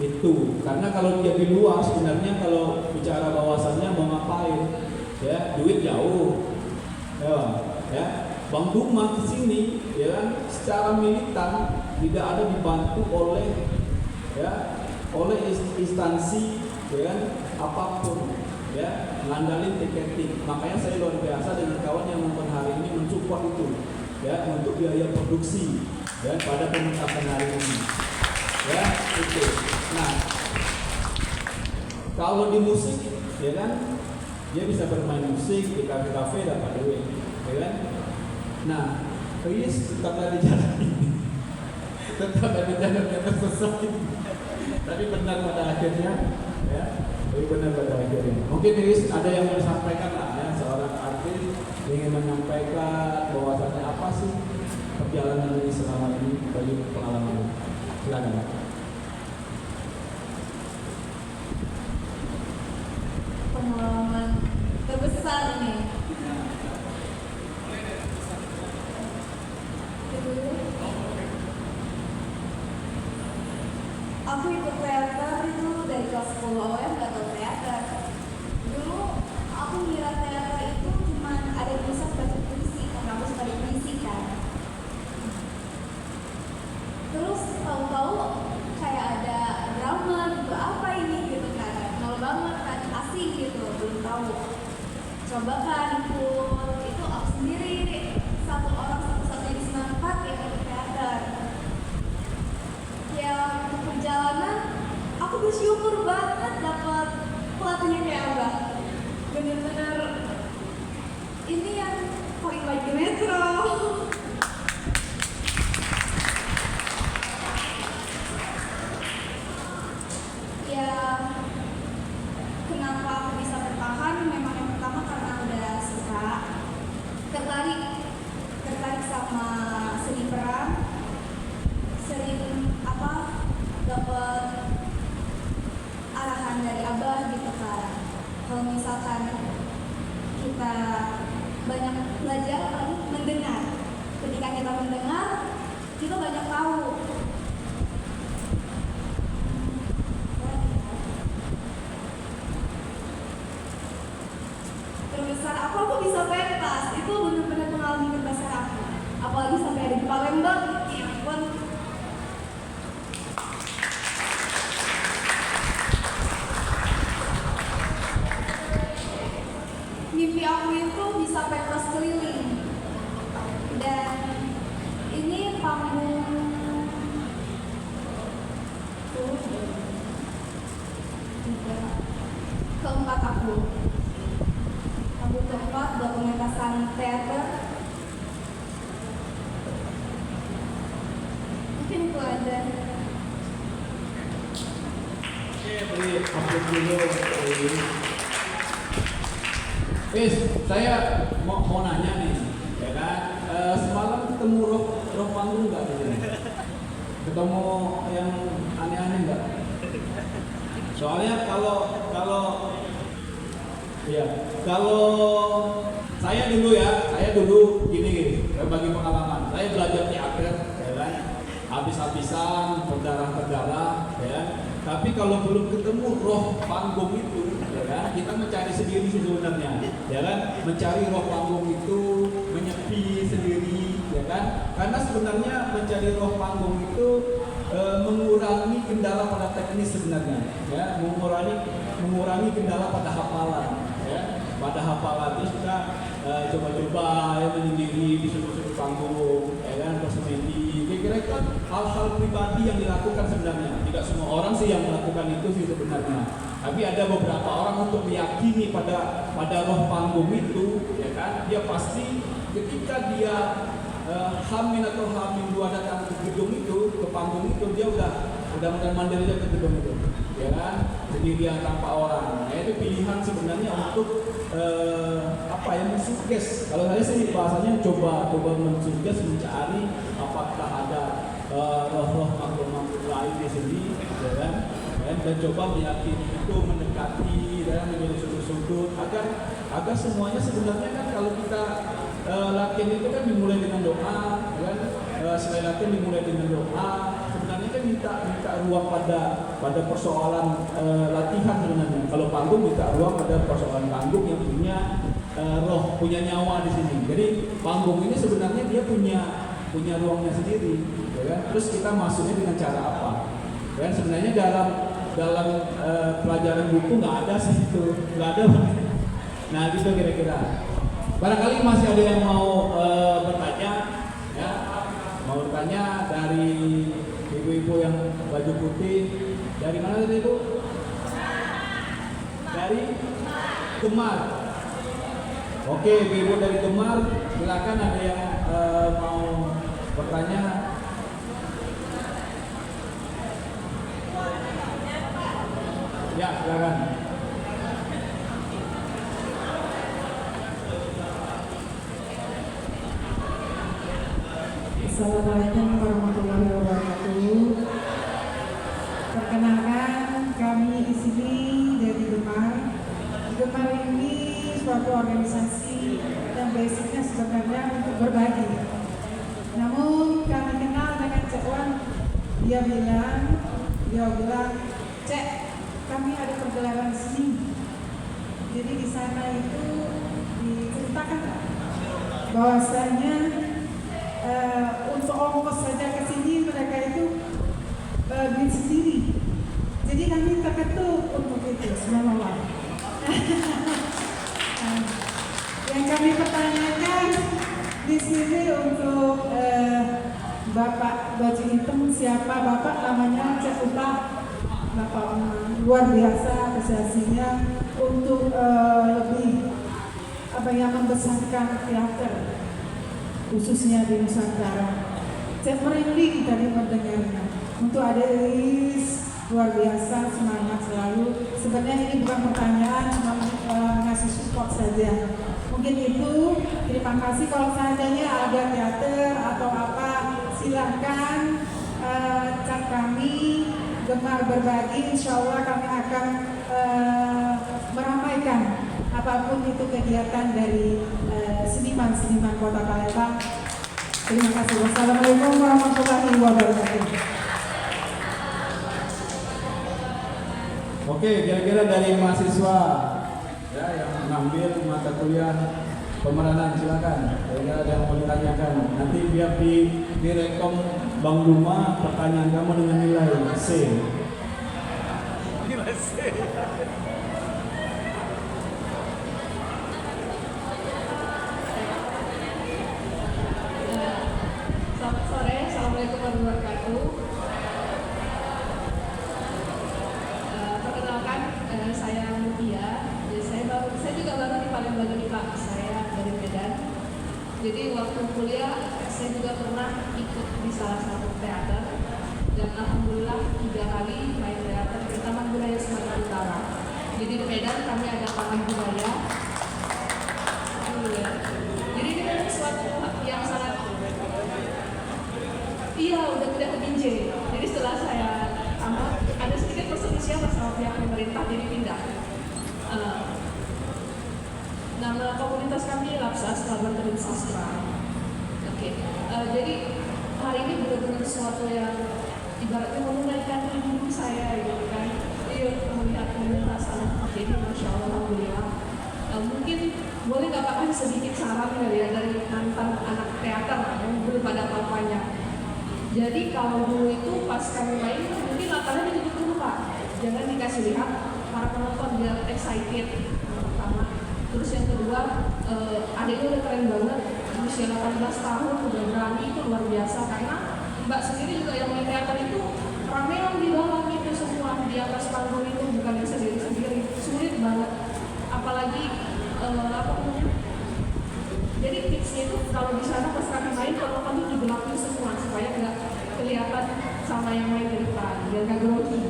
itu. Karena kalau dia di luar sebenarnya kalau bicara bahwasannya mau ngapain, ya duit jauh, ya. Bang Duma di sini, ya kan, secara militan tidak ada dibantu oleh instansi, ya kan, apapun, ya, ngandalin tiketing. Makanya saya luar biasa dengan kawan yang nonton hari ini mensupport itu, ya, untuk biaya produksi, ya, pada pementasan hari ini, ya, itu. Nah, kalau di musik, ya kan, dia bisa bermain musik di kafe-kafe dapat duit, ya kan. Nah, Chris tetap ada di jalan ini, tetap ada di jalan yang tersesat. Tapi benar pada akhirnya, ya, tapi benar pada akhirnya. Mungkin Chris ada yang mau disampaikan lah, ya, seorang artis ingin menyampaikan bahwasannya apa sih perjalanan ini selama ini bagi pengalaman. Silakan. Pengalaman terbesar nih. Aku ikut teater itu dari kelas 10 awalnya nggak tahu teater. Dulu aku ngira teater itu cuma ada tulisan baca puisi, karena aku suka puisi kan. Terus tahu-tahu kayak ada drama gitu, apa ini gitu kan, nol banget kan, asing gitu, belum tahu. Coba kan ikut, itu aku sendiri satu orang satu-satunya di Semangat yang ikut teater. Ya untuk perjalanan aku bersyukur banget dapat pelatihnya kayak Abah, bener-bener ini yang paling baik di Metro. Ya kenapa aku bisa bertahan, memang yang pertama karena udah suka, tertarik sama seni peran, sering dapat arahan dari Abah gitu kan. Kalau misalkan kita banyak belajar mendengar, ketika kita mendengar kita banyak tahu. Terbesar aku bisa pentas, itu benar-benar pengalaman terbesar aku. Apalagi sampai ada di Palembang, ya ampun. tentang teater. Mungkin itu aja. Oke, beri upload dulu. Saya mau nanya nih, ya kan? Semalam ketemu roh panggung nggak di sini? Ketemu yang aneh-aneh nggak? Soalnya kalau saya dulu gini, bagi pengalaman. Saya belajar teater, ya kan? Habis-habisan, berdarah-berdarah, ya. Tapi kalau belum ketemu roh panggung itu, ya kan, kita mencari sendiri sebenarnya, ya kan, mencari roh panggung itu, menyepi sendiri, ya kan, karena sebenarnya mencari roh panggung itu mengurangi kendala pada teknis sebenarnya, ya, mengurangi kendala pada hafalan, ya, pada hafalan terus kita coba-coba ya menyendiri di sudut-sudut panggung, ya kan, bersemedi. Kira-kira itu kan hal-hal pribadi yang dilakukan sebenarnya. Tidak semua orang sih yang melakukan itu sih sebenarnya. Tapi ada beberapa orang untuk meyakini pada roh panggung itu, ya kan, dia pasti ketika dia Hamin atau Hamin 2 datang ke gedung itu, ke panggung itu, dia udah mandiri ke gedung itu, ya kan, sendirian tanpa orang. Nah, itu pilihan sebenarnya untuk mensugges. Kalau saya sih bahasanya coba mensugges, mencari apakah ada roh-roh makhluk-makhluk lain di sini, ya kan, dan coba meyakini itu, mendekati dan menjadi sudut-sudut agar semuanya sebenarnya kan kalau kita latihan itu kan dimulai dengan doa, kan? Selain latihan dimulai dengan doa. Sebenarnya kan minta ruang pada persoalan latihan sebenarnya. Kalau panggung minta ruang pada persoalan panggung yang punya roh, punya nyawa di sini. Jadi panggung ini sebenarnya dia punya ruangnya sendiri, ya kan? Terus kita masuknya dengan cara apa? Dan sebenarnya dalam pelajaran buku nggak ada sih itu, nggak ada. Nah gitu kira-kira. Barangkali masih ada yang mau bertanya, ya, mau bertanya dari ibu-ibu yang baju putih. Dari mana tadi ibu? Dari Gemar. Oke, ibu dari Gemar, silakan ada yang mau bertanya. Ya, silakan. Assalamualaikum warahmatullahi wabarakatuh. Perkenalkan, kami di sini dari Gemar. Gemar ini suatu organisasi yang basicnya sebenarnya untuk berbagi. Namun kami kenal dengan Cek Wan. Dia bilang, Cek, kami ada pergelaran seni. Jadi di sana itu diceritakan bahwasanya untuk ongkos saja ke sini mereka itu duit sendiri. Jadi kami terketuk untuk itu, subhanallah. Yang kami pertanyakan di sini untuk Bapak baju hitam, siapa Bapak? Namanya Cek Uta. Bapak luar biasa apresiasinya untuk lebih membesarkan teater khususnya di Nusantara. Saya merinding tadi mendengarnya. Untuk Adelis luar biasa, semangat selalu. Sebenarnya ini bukan pertanyaan, cuma ngasih support saja. Mungkin itu. Terima kasih. Kalau seandainya ada teater atau apa, silakan chat kami. Gemar berbagi. Insya Allah kami akan meramaikan apapun itu kegiatan dari seniman-seniman Kota Palembang. Terima kasih. Wassalamualaikum warahmatullahi wabarakatuh. Oke, kira-kira dari mahasiswa ya yang mengambil mata kuliah pemeranan, silakan. Kira-kira ada yang mau ditanyakan. Nanti biar direkom Bang Duma pertanyaan kamu dengan nilai C. Nilai C. Selamat sore, assalamualaikum warahmatullahi wabarakatuh. Perkenalkan, saya Mutia. Jadi saya juga baru di Palembang ini Pak. Saya dari Medan. Jadi waktu kuliah saya juga pernah ikut di salah satu teater dan alhamdulillah 3 kali main teater di Taman Budaya Sumatera Utara. Jadi di Medan kami ada Taman Budaya. Jadi ini kan sesuatu yang sangat udah tidak ke-Binjai. Jadi setelah saya tamat ada sedikit perselisihan sama pihak pemerintah jadi pindah. Nama komunitas kami Lapsas, Laboratorium Sastra. Jadi hari ini benar-benar sesuatu yang ibaratnya menunaikan rindu saya gitu kan. Melihat komunitas anak. Jadi Masya Allah, alhamdulillah. Mungkin boleh nggak Pak kan sedikit saran kali ya dari mantan anak teater yang belum pada apa-apanya. Jadi kalau dulu itu pas kami main mungkin latarnya ditutup dulu Pak. Jangan dikasih lihat para penonton biar excited pertama. Terus yang kedua, adiknya udah keren banget, usia 18 tahun udah berani, itu luar biasa karena Mbak sendiri juga yang main teater itu ramean di dalam itu semua di atas panggung itu bukan yang sendiri-sendiri, sulit banget. Apalagi jadi tipsnya itu kalau di sana pas kami main penonton itu digelapin semua supaya nggak kelihatan sama yang main di depan, biar nggak grogi.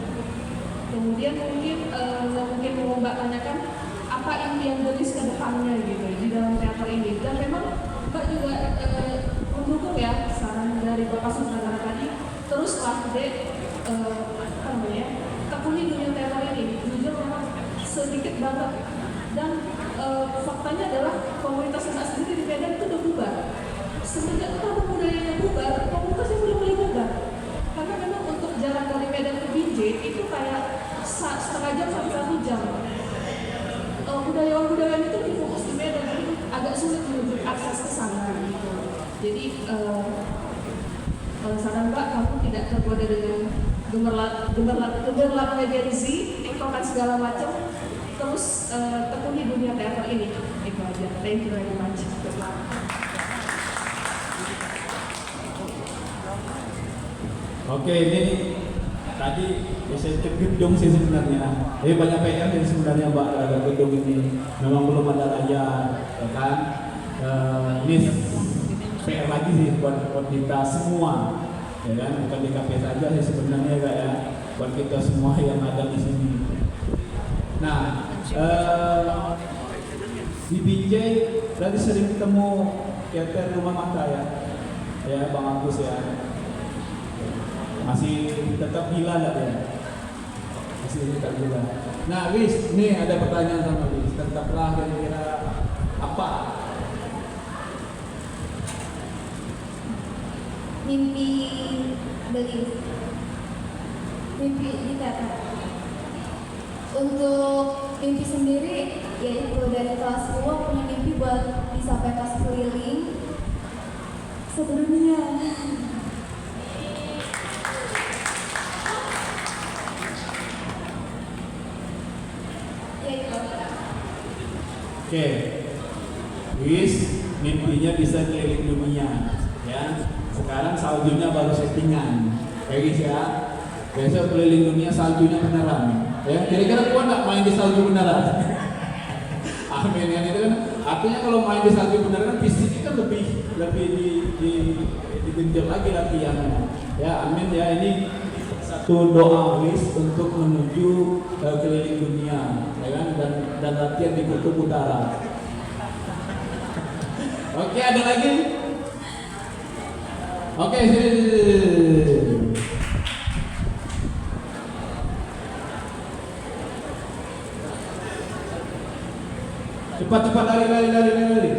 Kemudian mungkin mau Mbak tanyakan apa impian Gelis ke depannya gitu di dalam teater ini, dan memang Mbak juga mendukung ya saran dari Bapak Susana tadi, teruslah Dek tekuni dunia teater ini. Jujur memang sedikit banget dan faktanya adalah komunitas anak sendiri di Medan itu udah bubar. Semenjak Taman Budayanya bubar, komunitasnya udah mulai bubar karena memang untuk jalan dari Medan ke Binjai itu kayak setengah jam sampai 1 jam. Budaya-budaya itu difokus di Medan, jadi agak sulit menuju akses ke sana gitu. Jadi saran Mbak, kamu tidak tergoda dengan gemerlap media Z, TikTok segala macam, terus tekuni dunia teater ini. Itu aja. Thank you very much. Oke, ini tadi insentif gedung sih sebenarnya. Jadi banyak PR yang sebenarnya Mbak terhadap gedung ini. Memang belum ada layar, ya kan? Ini PR lagi sih buat kita semua, ya kan? Bukan di KP saja sih sebenarnya ya, buat kita semua yang ada di sini. Nah, di Binjai tadi sering ketemu teater Rumah Mata ya Bang Agus ya. Masih tetap gila lah ya. Masih tetap gila. Nah, Wis, nih ada pertanyaan sama Wis. Tetaplah kira-kira apa? Mimpi Gelis. Mimpi di teater. Untuk mimpi sendiri, yaitu dari kelas 10 punya mimpi buat bisa pentas keliling sedunia. Oke, Wis mimpinya bisa keliling dunia, ya. Sekarang saljunya baru settingan, kayak gitu ya. Besok keliling dunia saljunya beneran, ya. Kira-kira kuat nggak main di salju beneran? Amin ya, itu kan. Artinya kalau main di salju beneran, fisiknya kan lebih digenjot lagi latihannya. Ya, amin ya. Ini satu doa Wis untuk menuju keliling dunia, ya kan, dan latihan di Kutub Utara. Oke, ada lagi? Oke, sini. Cepat lari.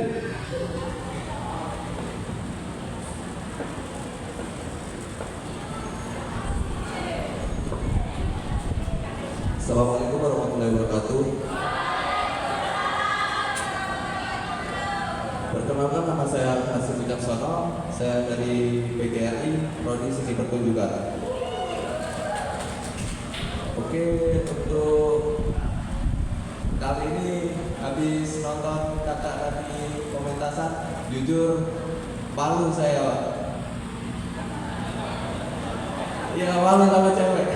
Assalamualaikum warahmatullahi wabarakatuh. Perkenalkan, nama saya Hasim Wicaksono. Saya dari PGRI, Prodi Seni Pertunjukan. Oke, untuk kali ini habis nonton kakak dari pementasan, jujur malu saya. Ya, malu sama cewek.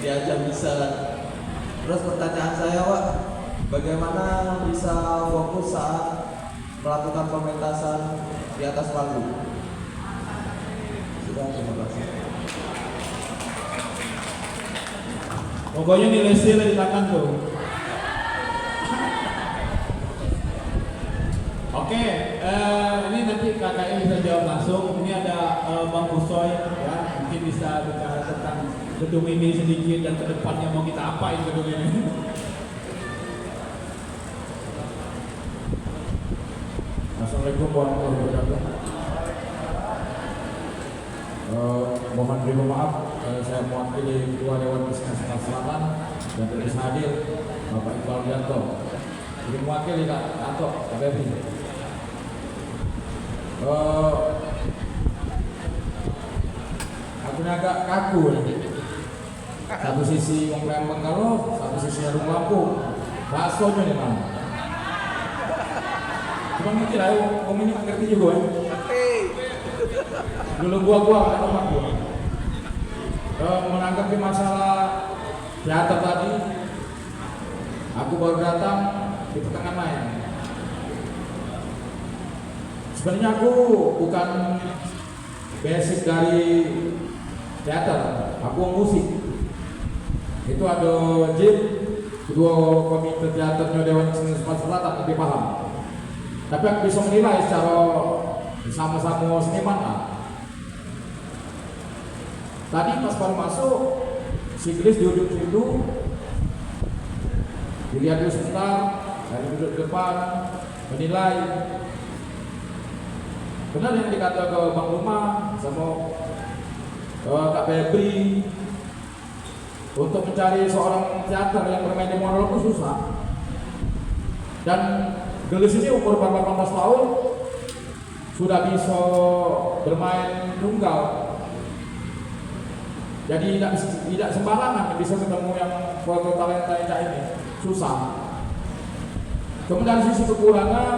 Diajak bisa. Terus pertanyaan saya, Pak, bagaimana bisa fokus saat melakukan pementasan di atas panggung. Sudah, terima kasih. Pokoknya nilai sila di tangan tuh. Oke, ini nanti kakaknya bisa jawab langsung. Ini ada Bang Usoy, ya, mungkin bisa bicara tentang gedung ini sedikit dan kedepannya mau kita apain gedung ini. Assalamualaikum warahmatullahi wabarakatuh. Mohon maaf, saya mewakili Ketua Dewan Puskesmas Selatan dan terus hadir Bapak Iqbal Wianto. Ini mewakili Kak Anto, KBRI. Aku agak kaku nih. Satu sisi Wong Lembang kalau, satu sisi Arung Lampung. Baksonya nih mana? Cuma mikir ayo, Om ini ngerti juga ya. Dulu gua tempat gua. Menanggapi masalah teater tadi, aku baru datang di pertengahan Mei. Sebenarnya aku bukan basic dari teater, aku musik. Itu ada Jim, kedua komite teaternya Dewan Puskesmas Selatan lebih paham. Tapi aku bisa menilai secara sama-sama seniman lah. Tadi pas baru masuk, si Chris di ujung situ, dilihat dulu sebentar, dari duduk depan, menilai. Benar yang dikata ke Bang Rumah sama Kak Febri, untuk mencari seorang teater yang bermain di monolog itu susah. Dan Gelis ini umur 18 tahun sudah bisa bermain tunggal. Jadi tidak sembarangan bisa ketemu yang foto talenta ini, susah. Kemudian dari sisi kekurangan,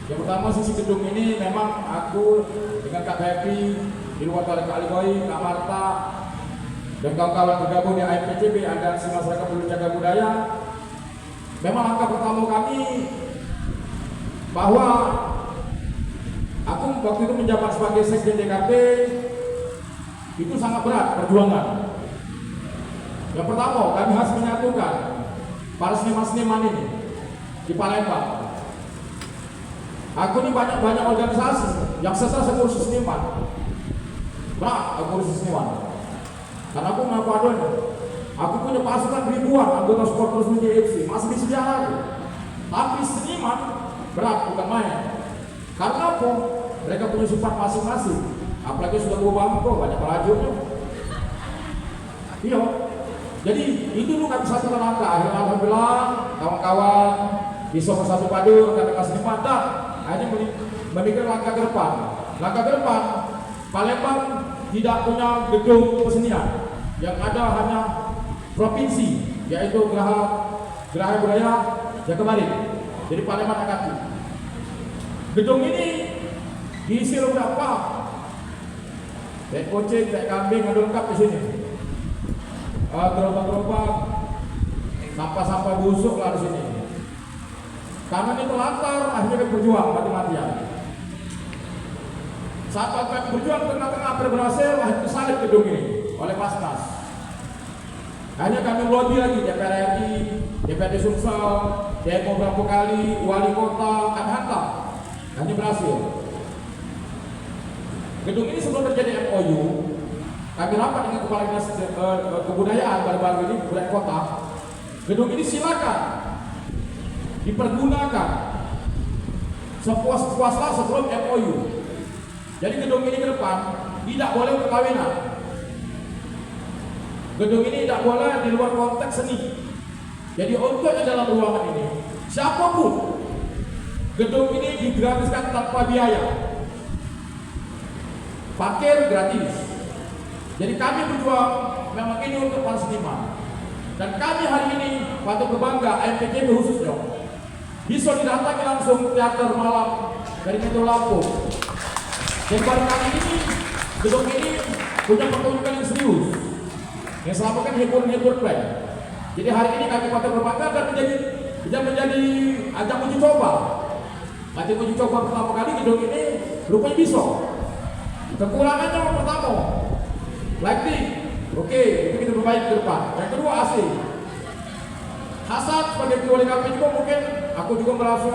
yang pertama sisi gedung ini memang aku dengan Kak Happy, di luar dari Kak Alikoi, Kak Marta, dan kawan-kawan bergabung di AMPCB, Aliansi Masyarakat Peduli Jaga Budaya. Memang langkah pertama kami bahwa aku waktu itu menjabat sebagai Sekjen DKP, itu sangat berat perjuangan. Yang pertama, kami harus menyatukan para seniman-seniman ini di Palembang. Aku ini banyak organisasi yang sesat kursus seniman. Berat kursus seniman. Karena aku mengaku adanya. Aku punya pasukan ribuan anggota supporter FC, masih disediakan lagi. Tapi seniman berat, bukan main. Karena apa? Mereka punya sifat masing-masing. Apalagi sudah berubah kok, banyak pelajurnya. Iya. Jadi itu dulu kami satukan langkah. Akhirnya alhamdulillah kawan-kawan bisa bersatu padu kami kasih mata. Akhirnya memikir langkah ke depan. Langkah ke depan, Palembang tidak punya gedung kesenian. Yang ada hanya provinsi, yaitu Geraha Budaya Jakabaring. Jadi Palembang angkat. Gedung ini diisi berapa? Kayak kucing, kayak kambing, ada lengkap di sini. Gerobak-gerobak, sampah-sampah busuk lah di sini. Karena ini terlantar, akhirnya berjuang mati-matian. Saat kami berjuang tengah-tengah berhasil, akhirnya salib gedung ini oleh Basnas. Hanya kami lobby lagi DPR RI, DPRD Sumsel, demo beberapa kali, wali kota, kami hantam. Hanya berhasil. Gedung ini sebelum terjadi MOU, kami rapat dengan Kepala Dinas Kebudayaan baru-baru ini, Kebudayaan Kota. Gedung ini silakan dipergunakan sepuas-puaslah sebelum MOU. Jadi gedung ini ke depan tidak boleh perkawinan. Gedung ini tidak boleh di luar konteks seni. Jadi untuk yang dalam ruangan ini, siapapun, gedung ini digratiskan tanpa biaya. Parkir gratis. Jadi kami berjuang memang ini untuk para seniman. Dan kami hari ini patut berbangga, AMPCB khususnya bisa didatangi langsung teater malam dari Metro Lampung. Dan baru kali ini gedung ini punya pertunjukan yang serius. Yang selama kan hibur play. Jadi hari ini kami patut berbangga dan menjadi ajang uji coba Nanti uji coba pertama kali gedung ini rupanya bisa. Kekurangannya yang pertama, lighting, oke, itu kita perbaiki ke depan. Yang kedua AC. Hasan sebagai ketua DKP juga mungkin aku juga merasa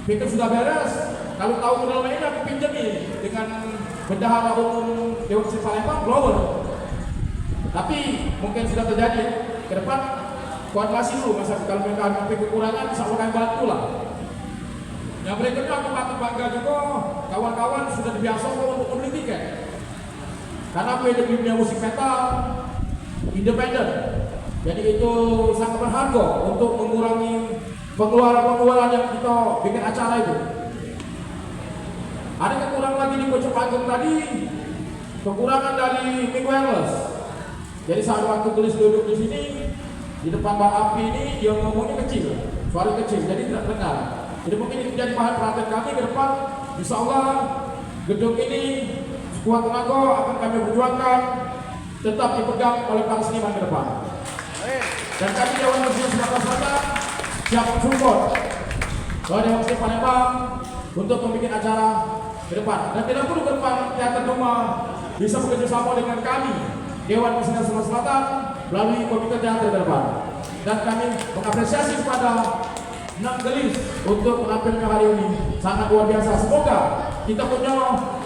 pikir sudah beres. Kalau tahu modal ini aku pinjam nih dengan bendahara umum Dewan Masjid Palembang blower. Tapi mungkin sudah terjadi ke depan koordinasi dulu masa kalau mereka ada kekurangan bisa orang bantu lah. Yang berikutnya aku patut bangga juga kawan-kawan sudah biasa untuk membeli tiket. Karena beda di dunia musik metal independen. Jadi itu sangat berharga untuk mengurangi pengeluaran yang kita bikin acara itu. Ada kekurangan lagi di Pojok Panggung tadi, kekurangan dari mic wireless. Jadi saat waktu tulis duduk di sini di depan bar api ini dia ngomongnya kecil, suara kecil, jadi tidak terdengar. Jadi mungkin itu jadi bahan perhatian kami ke depan. Insya Allah gedung ini sekuat tenaga akan kami perjuangkan tetap dipegang oleh para seniman ke depan. Dan kami Dewan Masjid Sumatera Selatan siap support Dewan Masjid Palembang untuk membuat acara ke depan. Dan tidak perlu ke depan teater Duma bisa bekerjasama dengan kami Dewan Masjid Sumatera Selatan melalui komite teater ke depan. Dan kami mengapresiasi kepada Nang Gelis untuk menampilkan hari ini sangat luar biasa. Semoga kita punya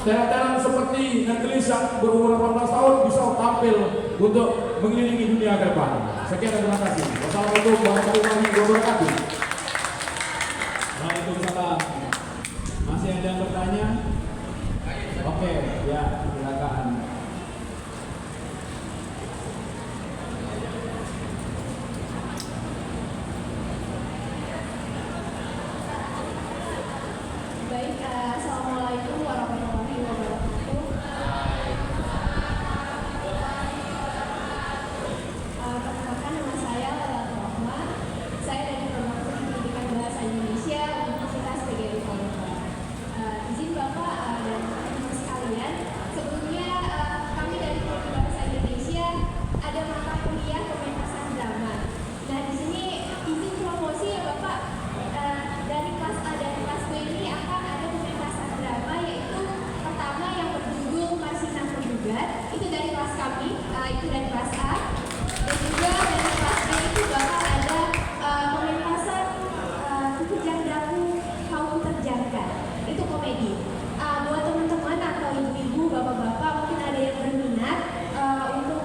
talent-talent seperti Nang Gelis yang berumur 18 tahun bisa tampil untuk mengelilingi dunia ke depan. Sekian dan terima kasih. Wassalamualaikum warahmatullahi wabarakatuh. Waalaikumsalam. Masih ada yang bertanya? Oke, ya silakan. Baik, assalamualaikum warahmatullahi wabarakatuh. Perkenalkan nama saya Lela Rahma. Saya dari Program Pendidikan Bahasa Indonesia Universitas PGRI Palembang. Izin Bapak dan teman-teman sekalian, sebelumnya kami dari Program Bahasa Indonesia ada mata kuliah pementasan drama. Nah di sini izin promosi ya Bapak. Dari kelas A dan kelas B ini akan ada pementasan drama, yaitu pertama yang berjudul Marsinah Tergugat, itu dari kelas kami, itu dari kelas A. Dan juga dari kelas B itu bakal ada pementasan Kekejar Daku Kaum Terjangkau, itu komedi. Buat teman-teman atau ibu-ibu, bapak-bapak mungkin ada yang berminat untuk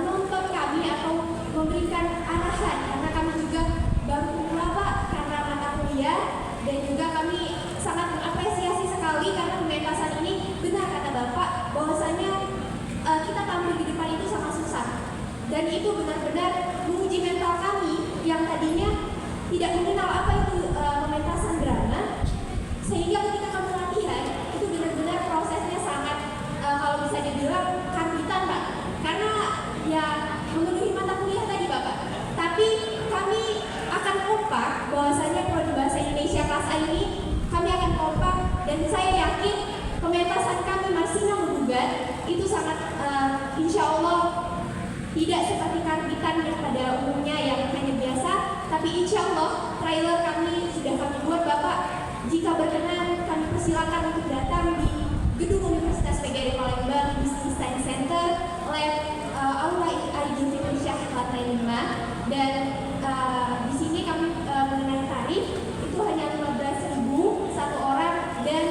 menonton kami atau memberikan arahan, karena kami juga baru pemula Pak, karena mata kuliah, dan juga kami sangat mengapresiasi sekali karena pementasan ini benar kata Bapak bahwasanya kita tampil di depan itu sangat susah, dan itu benar-benar menguji mental kami yang tadinya tidak mengenal apa itu pementasan drama, sehingga ketika kami latihan itu benar-benar prosesnya sangat kalau bisa dibilang karbitan Pak, karena ya memenuhi mata kuliah tadi Bapak. Tapi kami akan kompak bahwasanya Prodi Bahasa Indonesia kelas A ini kami akan kompak, dan saya yakin pementasan kami Marsinah Tergugat itu sangat insya Allah tidak seperti karbitan yang pada umumnya yang hanya biasa, tapi insya Allah trailer kami sudah kami buat Bapak. Jika berkenan kami persilakan untuk datang di Gedung Universitas PGRI Palembang Business Science Center Lab Aula IGV Syah lantai 5, dan di sini kami mengenai tarif itu hanya 15.000 satu orang, dan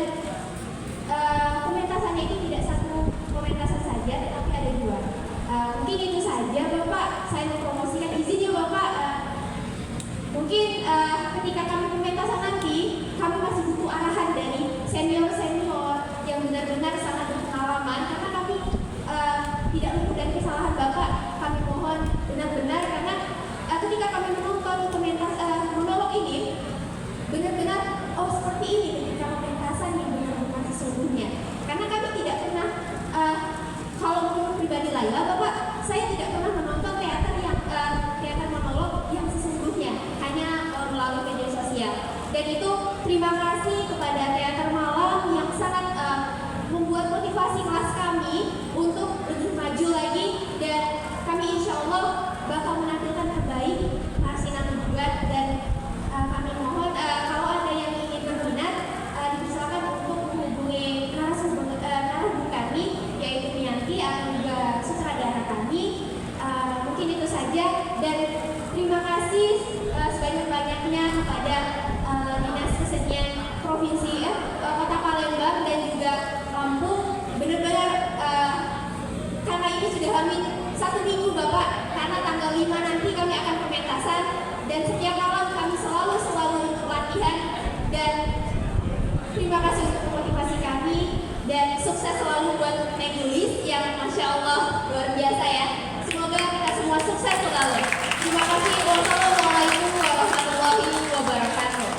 pementasannya itu tidak satu pementasan saja tetapi ada dua. Mungkin itu saja Bapak, saya mempromosikan, izin ya Bapak. Mungkin ketika kami pementasan nanti kami masih butuh arahan dari senior-senior yang benar-benar sangat berpengalaman, karena kami tidak luput dari kesalahan Bapak. Kami mohon benar-benar, karena ketika kami menonton monolog ini benar-benar seperti ini ketika pementasan yang benar-benar sesungguhnya, karena kami tidak pernah kalau menurut pribadi Laila Bapak, saya tidak pernah menonton teater monolog yang sesungguhnya, hanya melalui media sosial. Dan itu terima kasih kepada Teater Malam yang sangat membuat motivasi kelas kami untuk lebih maju lagi, dan kami insya Allah bakal menampilkan terbaik Marsinah Tergugat. Dan kami mohon kalau ada yang ingin berminat kami 1 minggu Bapak, karena tanggal 5 nanti kami akan pementasan dan setiap malam kami selalu latihan. Dan terima kasih untuk motivasi kami dan sukses selalu buat Negulis yang Masya Allah luar biasa ya. Semoga kita semua sukses selalu. Terima kasih. Wassalamualaikum warahmatullahi wabarakatuh.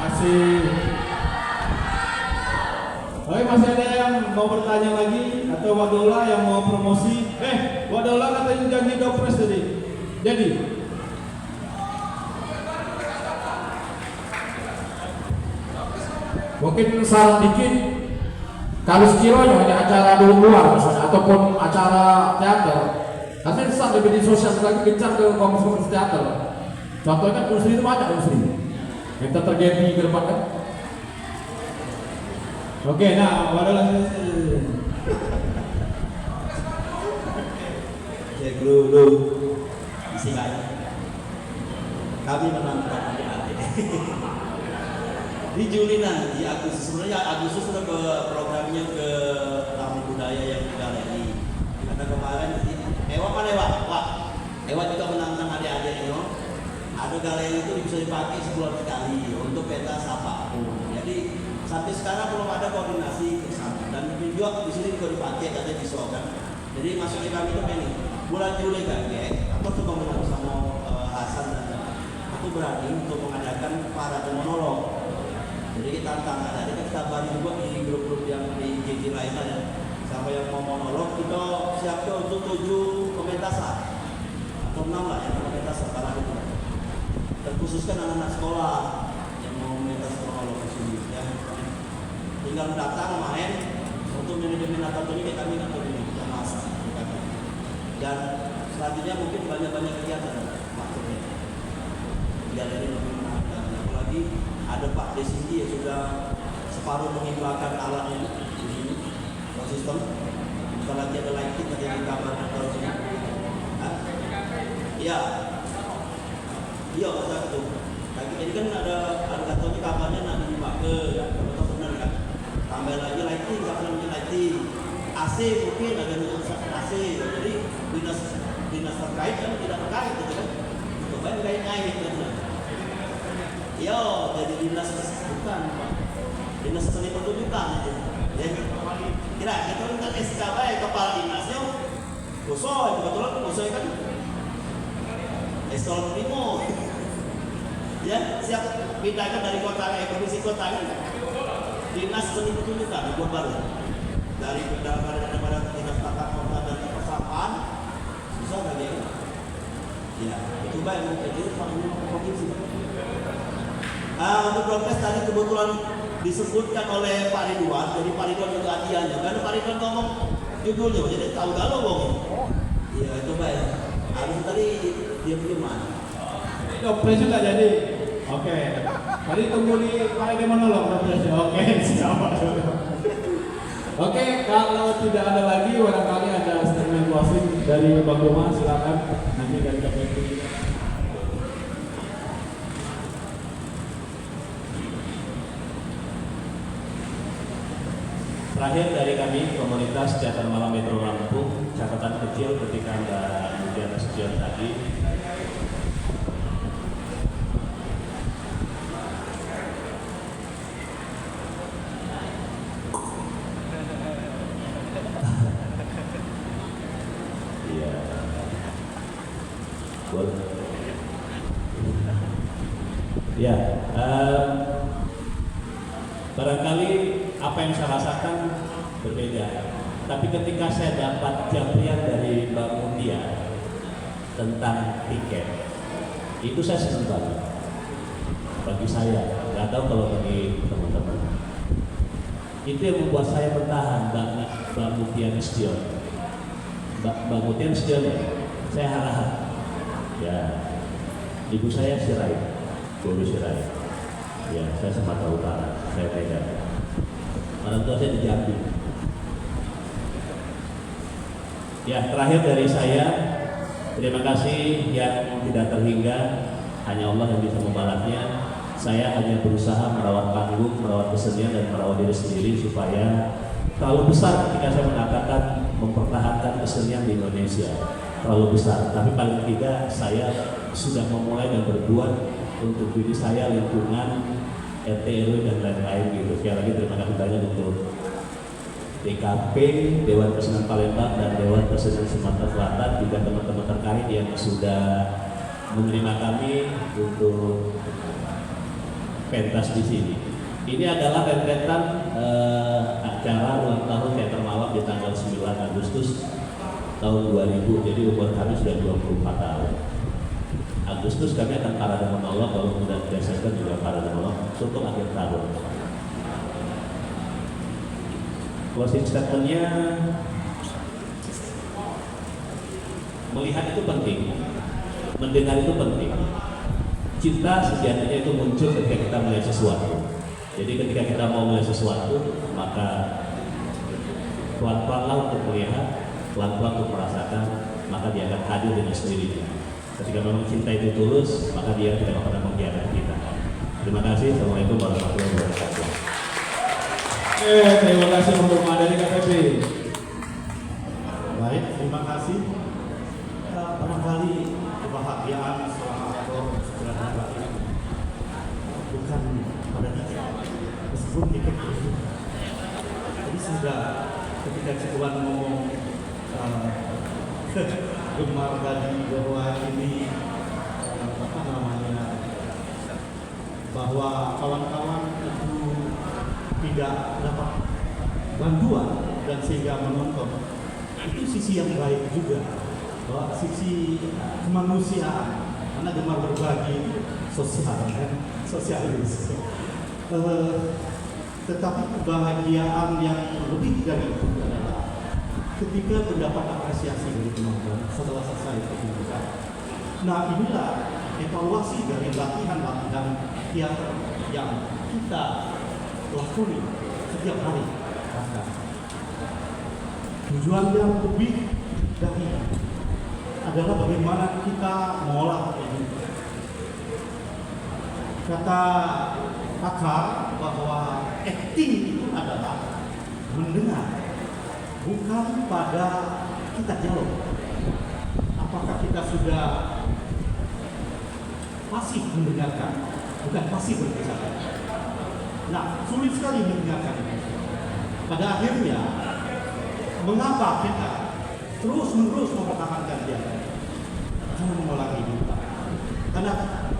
Masih. Oke, masih ada yang mau bertanya lagi atau Wadola yang mau promosi? Wadola katanya janji dopres tadi. Jadi Mungkin saran dikit, kalau sekiranya ada acara di luar misalnya, ataupun acara teater, nanti saat lebih di sosial lagi gencar ke komunitas teater. Contohnya kan Unsri itu banyak Unsri. Kita terjadi ke depan kan? oke, nah Wadola Cek dulu isi kami menantang adik-adik di Juli nanti Agustus, sebenarnya Agustus sudah ke programnya ke Taman Budaya yang di galeri, karena kemarin Ewa juga menantang adik-adik ada galeri itu bisa dipakai sebulan sekali untuk pentas apapun. Jadi sampai sekarang belum ada koordinasi ke sana, dan juga di sini juga dipakai katanya visual kan. Jadi maksudnya kami itu ini bulan Juli kan ya, aku coba menang sama Hasan dan aku berani untuk mengadakan parade monolog. Jadi kita tantang tadi kita bagi juga di grup-grup yang di GG lainnya ya. Sama yang mau monolog kita siapkan untuk 7 pementasan atau 6 lah yang pementasan parade itu. Terkhususkan anak-anak sekolah yang mau mentas monolog di sini ya. Tinggal datang main untuk manajemen atau ini kami atau ini kita masak. Dan selanjutnya mungkin banyak-banyak kegiatan maksudnya. Galeri lebih menarik, apalagi ada Pak Desindi yang sudah separuh mengibarkan alatnya di sini, sistem. Kita lagi ada lighting tadi di kamar atau sini. Iya, masa itu. Lagi ini kan ada katanya kabarnya nanti dipakai, ya, betul benar kan. Tambah lagi lighting, sampai lagi lighting. AC mungkin ada AC, jadi dinas terkait kan tidak terkait gitu kan. Itu kan kayak gitu. Yo, jadi dinas bukan Pak. Dinas seni pertunjukan itu. Ya, kira kita minta SKB kepala dinasnya. Kusoy, kebetulan Kusoy kan Estol Primo. Ya, siap pindahkan dari kota komisi kota kan. Dinas seni pertunjukan buat baru. Dari daripada dinas tata kota dan persapaan susah lagi ya. Ya, itu baik mungkin itu provinsi. Untuk proses tadi kebetulan disebutkan oleh Pak Ridwan, jadi Pak Ridwan juga hadiahnya. Karena Pak Ridwan ngomong judulnya, jadi tahu galau bang. Iya itu baik. Habis tadi dia bagaimana? dopres juga jadi. Oke. Tadi tunggu di parade monolog dopres. Oke, siapa dulu. Oke, kalau tidak ada lagi, barangkali ada statement closing dari Bang Goma, silakan. Nanti dari KPP. Terakhir dari kami komunitas teater malam Metro Lampung, catatan kecil ketika Mbak Mutia Nasution tadi. Iya, boleh. Ya, barangkali apa yang saya rasakan berbeda. Tapi ketika saya dapat jawaban dari Mbak Mutia tentang tiket, itu saya senang banget. Bagi saya, nggak tahu kalau bagi teman-teman. Itu yang membuat saya bertahan, Mbak Mutia Nasution. Mbak Mutia Nasution, saya harap, ya, ibu saya Sirait, Guru Sirait. Ya, saya Sumatera Utara, saya Medan. Orang tua saya di Jambi. Ya, terakhir dari saya, terima kasih yang tidak terhingga, hanya Allah yang bisa membalasnya. Saya hanya berusaha merawat panggung, merawat kesenian dan merawat diri sendiri supaya terlalu besar ketika saya mengatakan mempertahankan kesenian di Indonesia, terlalu besar. Tapi paling tidak saya sudah memulai dan berbuat untuk diri saya, lingkungan, RT RW dan lain-lain gitu. Sekali lagi terima kasih banyak untuk DKP, Dewan Kesenian Palembang dan Dewan Kesenian Sumatera Selatan, juga teman-teman terkait yang sudah menerima kami untuk pentas di sini. Ini adalah rentetan acara ulang tahun teater malam di tanggal 9 Agustus tahun 2000. Jadi umur kami sudah 24 tahun. Agustus kami akan parade monolog, lalu kemudian Desember juga parade monolog untuk akhir tahun. Closing statement-nya, melihat itu penting, mendengar itu penting. Cinta sejatinya itu muncul ketika kita melihat sesuatu. Jadi ketika kita mau melihat sesuatu, maka pelan-pelanlah untuk melihat, pelan-pelan untuk merasakan, maka dia akan hadir dengan sendirinya. Ketika memang cinta itu tulus, maka dia tidak akan pernah mengkhianati kita. Terima kasih. Assalamualaikum warahmatullahi wabarakatuh. Terima kasih untuk dari KPP. Baik, terima kasih. Barangkali kebahagiaan seorang aktor sutradara itu bukan pada titik, meskipun titik itu. Jadi sudah ketika Cikuan ngomong gemar tadi bahwa ini apa namanya, bahwa kawan-kawan itu tidak dapat bantuan dan sehingga menonton, itu sisi yang baik juga, bahwa sisi kemanusiaan, karena gemar berbagi sosial kan, sosialis. Tetapi kebahagiaan yang lebih dari itu adalah ketika mendapat apresiasi dari penonton setelah selesai pertunjukan. Nah, inilah evaluasi dari latihan-latihan teater yang kita lakoni setiap hari. Tujuan yang lebih dari adalah bagaimana kita mengolah ini. Kata pakar bahwa acting itu adalah mendengar, bukan pada kita jawab. Apakah kita sudah pasif mendengarkan, bukan pasif berbicara. Nah, sulit sekali mendengarkan. Pada akhirnya, mengapa kita terus-menerus mempertahankan teater? Karena mengolah kehidupan. Karena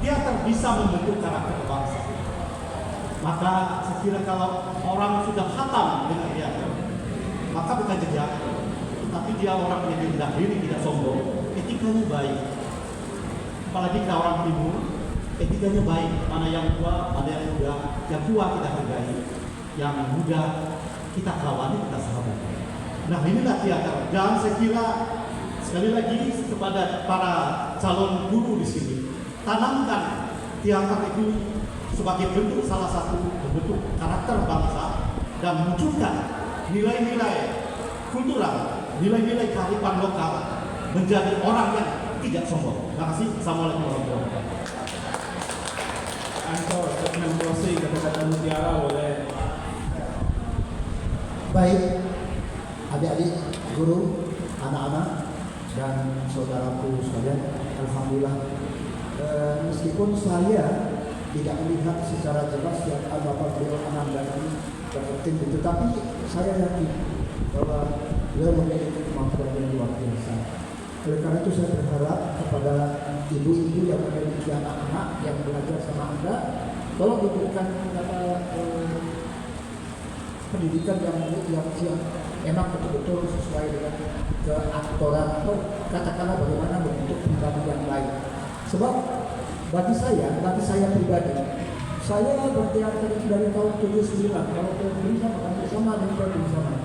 teater bisa membentuk karakter bangsa. Maka saya kira kalau orang sudah khatam dengan teater, maka bukan jejak, tapi dia orang yang rendah diri, tidak sombong, etikanya baik. Apalagi kita orang timur, etikanya baik. Mana yang tua, mana yang muda. Yang tua kita hargai, yang muda kita kawani, kita sahabat. Nah, inilah teater. Dan saya kira sekali lagi kepada para calon guru di sini, tanamkan teater itu sebagai bentuk, salah satu bentuk karakter bangsa, dan munculkan nilai-nilai kultural, nilai-nilai kearifan lokal menjadi orang yang tidak sombong. Terima kasih. Assalamualaikum warahmatullahi wabarakatuh. Anto, statement closing kata-kata mutiara boleh. Baik, adik-adik guru, anak-anak, dan saudaraku sekalian, alhamdulillah, meskipun saya tidak melihat secara jelas yang Bapak beliau menandai penting itu, tetapi saya yakin bahwa beliau memiliki kemampuan yang luar biasa. Oleh karena itu saya berharap kepada ibu-ibu yang memiliki anak-anak yang belajar sama Anda, tolong diberikan pendidikan yang memang betul-betul sesuai dengan keaktoran, atau katakanlah bagaimana membentuk pribadi yang baik. Sebab bagi saya pribadi, saya berteater dari tahun 79, kalau teori sama dengan teori sama.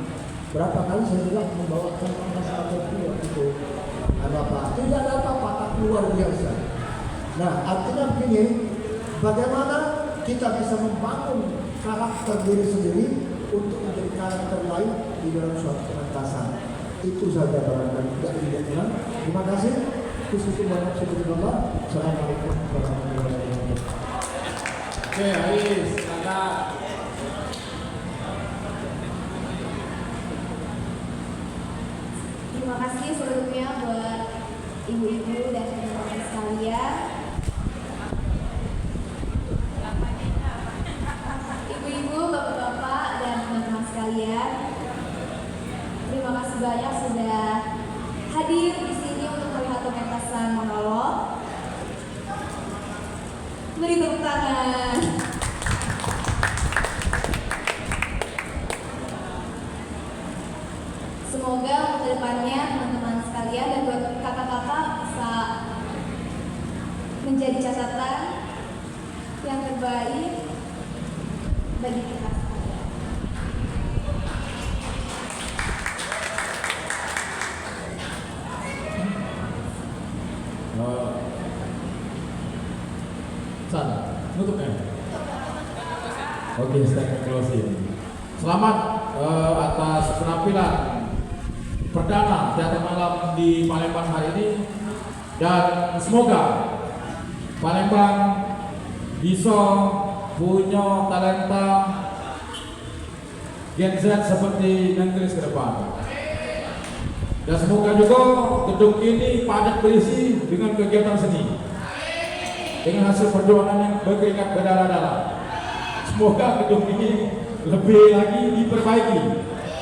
Berapa kali saya juga membawakan teori waktu itu, tidak ada apa-apa, tapi luar biasa. Nah, artinya begini, bagaimana kita bisa membangun karakter diri sendiri untuk menjadi karakter lain di dalam suatu penentasan. Itu saja barangkali, tidak lebih kurang. Terima kasih. Assalamualaikum warahmatullahi wabarakatuh. Oke, Aris, kakak. Terima kasih sebelumnya buat ibu-ibu dan teman-teman sekalian. Ibu-ibu, bapak-bapak, dan teman-teman sekalian. Terima kasih banyak sudah hadir di sini untuk melihat pementasan monolog. Beri tepuk tangan. Semoga untuk kedepannya teman-teman sekalian dan buat kakak-kakak bisa menjadi catatan yang terbaik bagi kita sekalian. Sana, nutupnya. Oke, statement closing. Selamat atas penampilan perdana teater malam di Palembang hari ini, dan semoga Palembang bisa punya talenta Gen Z seperti Nengkris ke depan. Dan semoga juga gedung ini padat berisi dengan kegiatan seni, dengan hasil perjuangan yang berkeringat berdarah-darah. Semoga gedung ini lebih lagi diperbaiki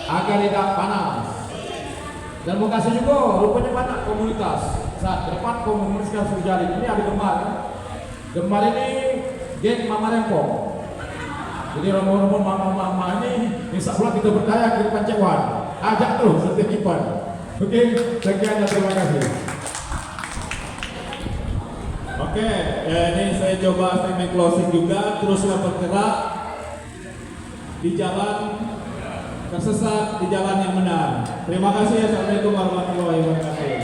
agar tidak panas. Dan mau kasih juga rupanya banyak komunitas. Saat ke depan komunitas terjadi. Ini ada gemar. Gemar ini geng Mama Rempong. Jadi rombongan mama-mama ini insya Allah kita berdaya ke depan Cewan. Ajak terus setiap event. Oke, sekian dan terima kasih. Oke, ya ini saya coba statement closing juga. Teruslah bergerak di jalan tersesat, di jalan yang benar. Terima kasih. Assalamualaikum warahmatullahi wabarakatuh.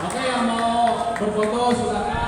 Oke, yang mau berfoto silakan.